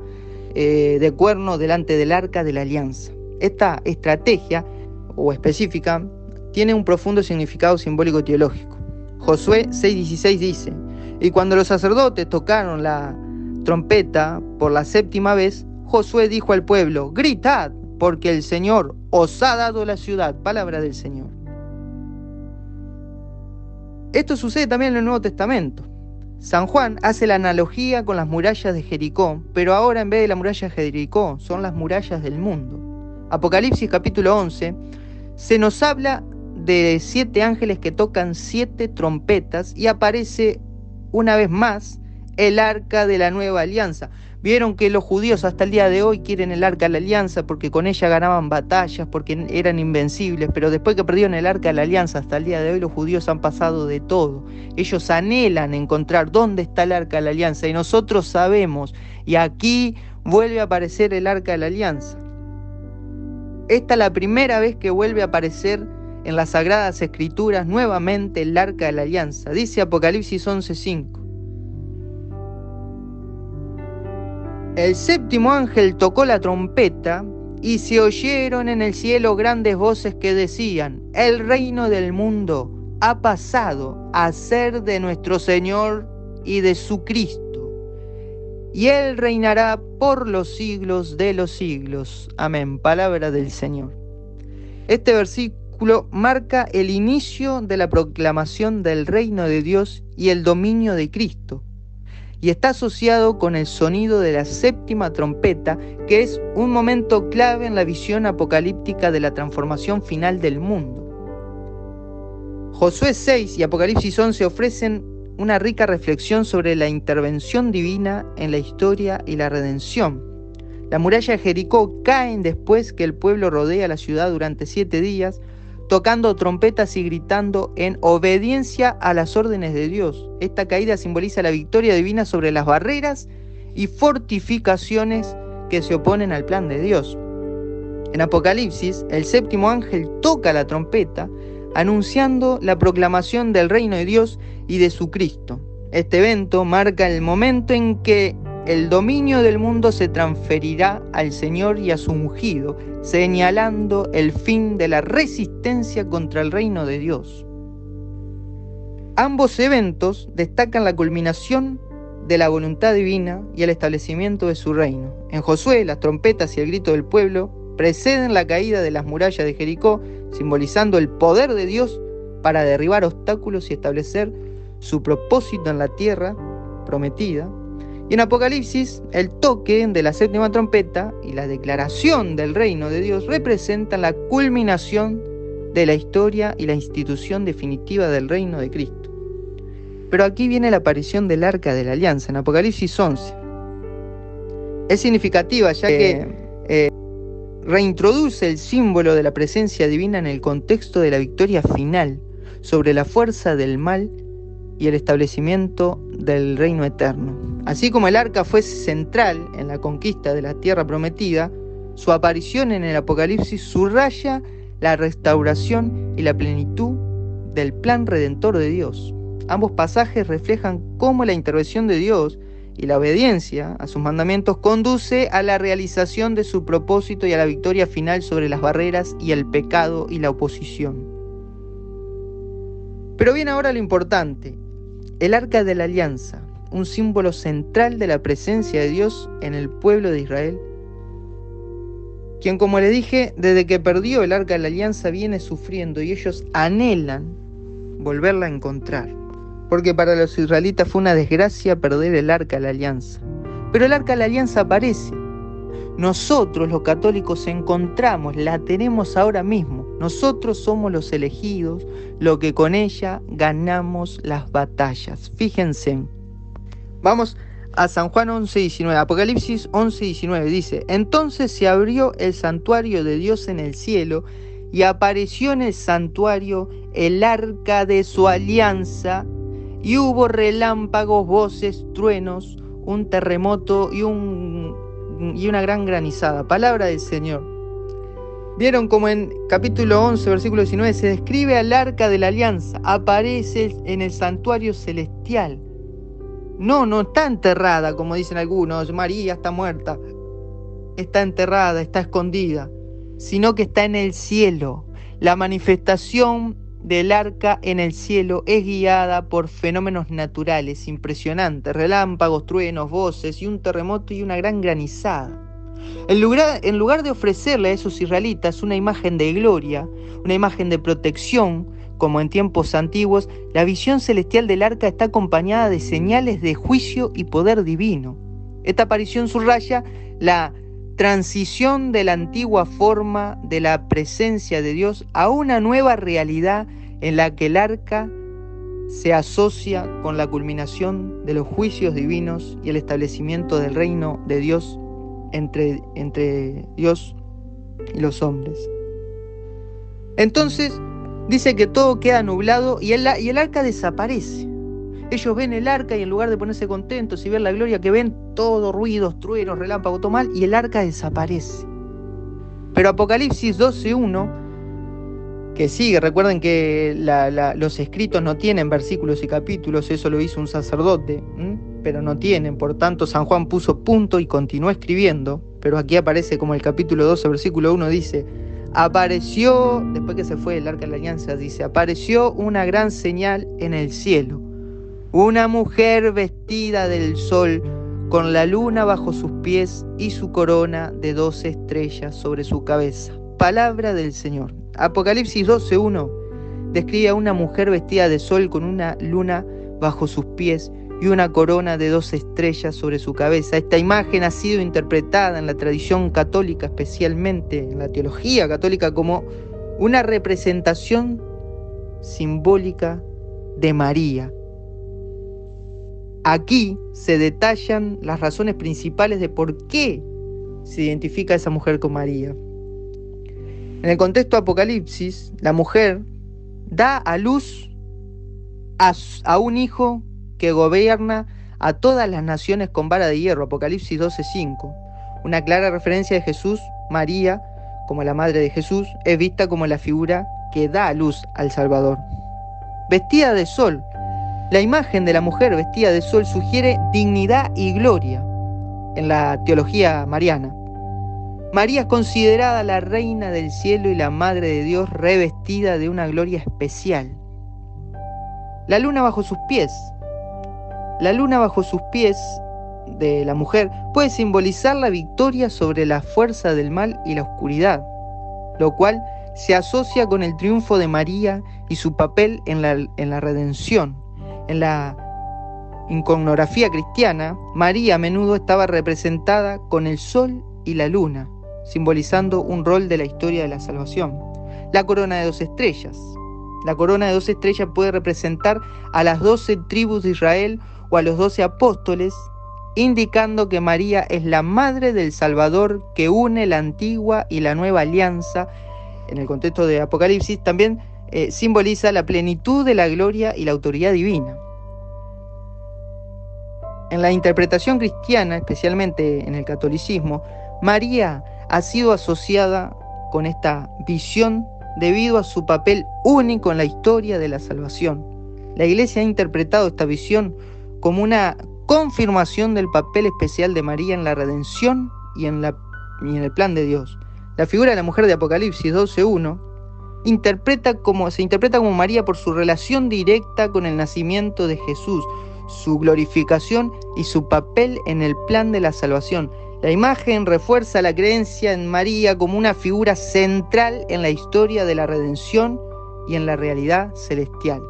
Speaker 1: de cuerno delante del Arca de la Alianza. Esta estrategia o específica tiene un profundo significado simbólico teológico. Josué 6:16 dice: y cuando los sacerdotes tocaron la trompeta por la 7ª vez, Josué dijo al pueblo: gritad, porque el Señor os ha dado la ciudad. Palabra del Señor. Esto sucede también en el Nuevo Testamento. San Juan hace la analogía con las murallas de Jericó, pero ahora en vez de la muralla de Jericó, son las murallas del mundo. Apocalipsis capítulo 11, se nos habla de 7 ángeles que tocan 7 trompetas y aparece una vez más el Arca de la Nueva Alianza. Vieron que los judíos hasta el día de hoy quieren el Arca de la Alianza porque con ella ganaban batallas, porque eran invencibles, pero después que perdieron el Arca de la Alianza hasta el día de hoy los judíos han pasado de todo. Ellos anhelan encontrar dónde está el Arca de la Alianza y nosotros sabemos, y aquí vuelve a aparecer el Arca de la Alianza. Esta es la primera vez que vuelve a aparecer en las Sagradas Escrituras nuevamente el Arca de la Alianza. Dice Apocalipsis 11:5. El 7º ángel tocó la trompeta y se oyeron en el cielo grandes voces que decían: el reino del mundo ha pasado a ser de nuestro Señor y de su Cristo, y Él reinará por los siglos de los siglos. Amén. Palabra del Señor. Este versículo marca el inicio de la proclamación del reino de Dios y el dominio de Cristo, y está asociado con el sonido de la 7ª trompeta, que es un momento clave en la visión apocalíptica de la transformación final del mundo. Josué 6 y Apocalipsis 11 ofrecen una rica reflexión sobre la intervención divina en la historia y la redención. La muralla de Jericó cae después que el pueblo rodea la ciudad durante 7 días, tocando trompetas y gritando en obediencia a las órdenes de Dios. Esta caída simboliza la victoria divina sobre las barreras y fortificaciones que se oponen al plan de Dios. En Apocalipsis, el séptimo ángel toca la trompeta, anunciando la proclamación del reino de Dios y de su Cristo. Este evento marca el momento en que el dominio del mundo se transferirá al Señor y a su ungido, señalando el fin de la resistencia contra el reino de Dios. Ambos eventos destacan la culminación de la voluntad divina y el establecimiento de su reino. En Josué, las trompetas y el grito del pueblo preceden la caída de las murallas de Jericó, simbolizando el poder de Dios para derribar obstáculos y establecer su propósito en la tierra prometida. Y en Apocalipsis, el toque de la séptima trompeta y la declaración del reino de Dios representan la culminación de la historia y la institución definitiva del reino de Cristo. Pero aquí viene la aparición del Arca de la Alianza, en Apocalipsis 11. Es significativa ya que reintroduce el símbolo de la presencia divina en el contexto de la victoria final sobre la fuerza del mal y el establecimiento del reino eterno. Así como el arca fue central en la conquista de la tierra prometida, su aparición en el Apocalipsis subraya la restauración y la plenitud del plan redentor de Dios. Ambos pasajes reflejan cómo la intervención de Dios y la obediencia a sus mandamientos conduce a la realización de su propósito y a la victoria final sobre las barreras y el pecado y la oposición. Pero viene ahora lo importante, el Arca de la Alianza, un símbolo central de la presencia de Dios en el pueblo de Israel, quien, como les dije, desde que perdió el Arca de la Alianza viene sufriendo y ellos anhelan volverla a encontrar. Porque para los israelitas fue una desgracia perder el Arca de la Alianza. Pero el Arca de la Alianza aparece. Nosotros los católicos encontramos, la tenemos ahora mismo. Nosotros somos los elegidos, lo que con ella ganamos las batallas. Fíjense. Vamos a San Juan 11:19, Apocalipsis 11:19 dice: entonces se abrió el santuario de Dios en el cielo y apareció en el santuario el arca de su alianza y hubo relámpagos, voces, truenos, un terremoto y una gran granizada. Palabra del Señor. Vieron como en capítulo 11, versículo 19, se describe al arca de la alianza, aparece en el santuario celestial. No está enterrada, como dicen algunos, María está muerta, está enterrada, está escondida, sino que está en el cielo. La manifestación del arca en el cielo es guiada por fenómenos naturales impresionantes, relámpagos, truenos, voces y un terremoto y una gran granizada. En lugar de ofrecerle a esos israelitas una imagen de gloria, una imagen de protección, como en tiempos antiguos, la visión celestial del arca está acompañada de señales de juicio y poder divino. Esta aparición subraya la transición de la antigua forma de la presencia de Dios a una nueva realidad en la que el arca se asocia con la culminación de los juicios divinos y el establecimiento del reino de Dios entre Dios y los hombres. Entonces dice que todo queda nublado y el arca desaparece. Ellos ven el arca y en lugar de ponerse contentos y ver la gloria que ven, todo ruidos, truenos, relámpagos, todo mal, y el arca desaparece. Pero Apocalipsis 12:1, que sigue, recuerden que los escritos no tienen versículos y capítulos, eso lo hizo un sacerdote, pero no tienen, por tanto San Juan puso punto y continuó escribiendo, pero aquí aparece como el capítulo 12, versículo 1 dice: apareció, después que se fue el arca de la alianza, dice: apareció una gran señal en el cielo, una mujer vestida del sol, con la luna bajo sus pies y su corona de 12 estrellas sobre su cabeza. Palabra del Señor. Apocalipsis 12:1 describe a una mujer vestida de sol con una luna bajo sus pies y una corona de 12 estrellas sobre su cabeza. Esta imagen ha sido interpretada en la tradición católica, especialmente en la teología católica, como una representación simbólica de María. Aquí se detallan las razones principales de por qué se identifica a esa mujer con María. En el contexto de Apocalipsis, la mujer da a luz a un hijo que gobierna a todas las naciones con vara de hierro, Apocalipsis 12:5. Una clara referencia de Jesús. María, como la madre de Jesús, es vista como la figura que da a luz al Salvador. Vestida de sol. La imagen de la mujer vestida de sol sugiere dignidad y gloria en la teología mariana. María es considerada la reina del cielo y la madre de Dios, revestida de una gloria especial. La luna bajo sus pies. La luna bajo sus pies de la mujer puede simbolizar la victoria sobre la fuerza del mal y la oscuridad, lo cual se asocia con el triunfo de María y su papel en la redención. En la iconografía cristiana, María a menudo estaba representada con el sol y la luna, simbolizando un rol de la historia de la salvación. La corona de 2 estrellas. La corona de 2 estrellas puede representar a las 12 tribus de Israel o a los 12 apóstoles, indicando que María es la madre del Salvador que une la antigua y la nueva alianza. En el contexto de Apocalipsis también simboliza la plenitud de la gloria y la autoridad divina. En la interpretación cristiana, especialmente en el catolicismo, María ha sido asociada con esta visión debido a su papel único en la historia de la salvación. La Iglesia ha interpretado esta visión como una confirmación del papel especial de María en la redención y en el plan de Dios. La figura de la mujer de Apocalipsis 12:1 se interpreta como María por su relación directa con el nacimiento de Jesús, su glorificación y su papel en el plan de la salvación. La imagen refuerza la creencia en María como una figura central en la historia de la redención y en la realidad celestial.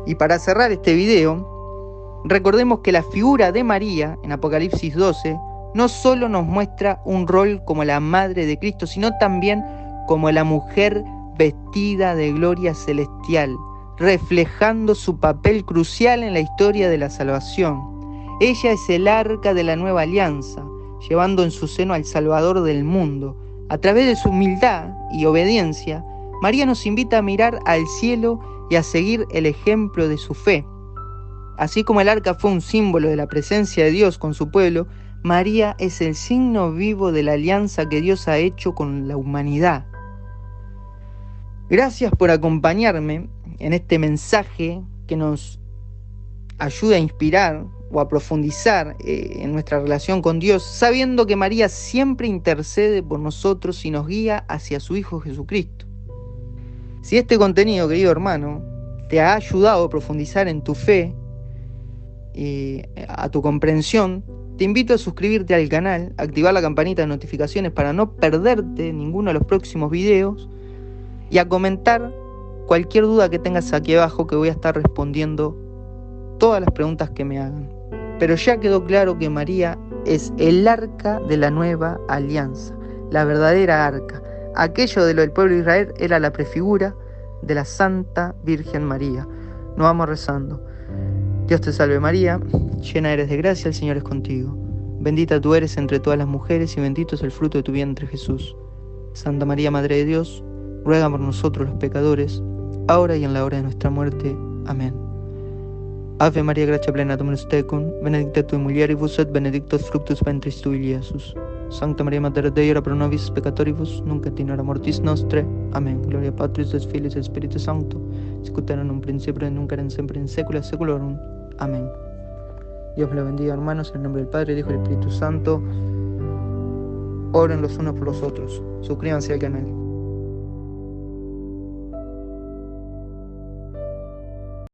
Speaker 1: Y para cerrar este video, recordemos que la figura de María en Apocalipsis 12 no solo nos muestra un rol como la madre de Cristo, sino también como la mujer vestida de gloria celestial, reflejando su papel crucial en la historia de la salvación. Ella es el arca de la nueva alianza, llevando en su seno al Salvador del mundo. A través de su humildad y obediencia, María nos invita a mirar al cielo y a seguir el ejemplo de su fe. Así como el arca fue un símbolo de la presencia de Dios con su pueblo, María es el signo vivo de la alianza que Dios ha hecho con la humanidad. Gracias por acompañarme en este mensaje que nos ayuda a inspirar o a profundizar en nuestra relación con Dios, sabiendo que María siempre intercede por nosotros y nos guía hacia su Hijo Jesucristo. Si este contenido, querido hermano, te ha ayudado a profundizar en tu fe y a tu comprensión, te invito a suscribirte al canal, activar la campanita de notificaciones para no perderte ninguno de los próximos videos y a comentar cualquier duda que tengas aquí abajo, que voy a estar respondiendo todas las preguntas que me hagan. Pero ya quedó claro que María es el arca de la nueva alianza, la verdadera arca. Aquello de lo del pueblo de Israel era la prefigura de la Santa Virgen María. Nos vamos rezando. Dios te salve María, llena eres de gracia, el Señor es contigo. Bendita tú eres entre todas las mujeres y bendito es el fruto de tu vientre Jesús. Santa María, Madre de Dios, ruega por nosotros los pecadores, ahora y en la hora de nuestra muerte. Amén. Ave María, gracia plena, Dominus tecum, benedicta tui mulieribus et benedictus fructus ventris tui, Iesus. Sancta Maria Mater Dei, ora pro nobis peccatoribus, nunc et in hora mortis nostre. Amén. Gloria Patris et Filii et Spiritus Sancto, sicut erat in un principio et nunc et in semper in saecula saeculorum. Amén. Dios me lo bendiga, hermanos, en el nombre del Padre, del Hijo y del Espíritu Santo. Oren los unos por los otros. Suscríbanse al canal.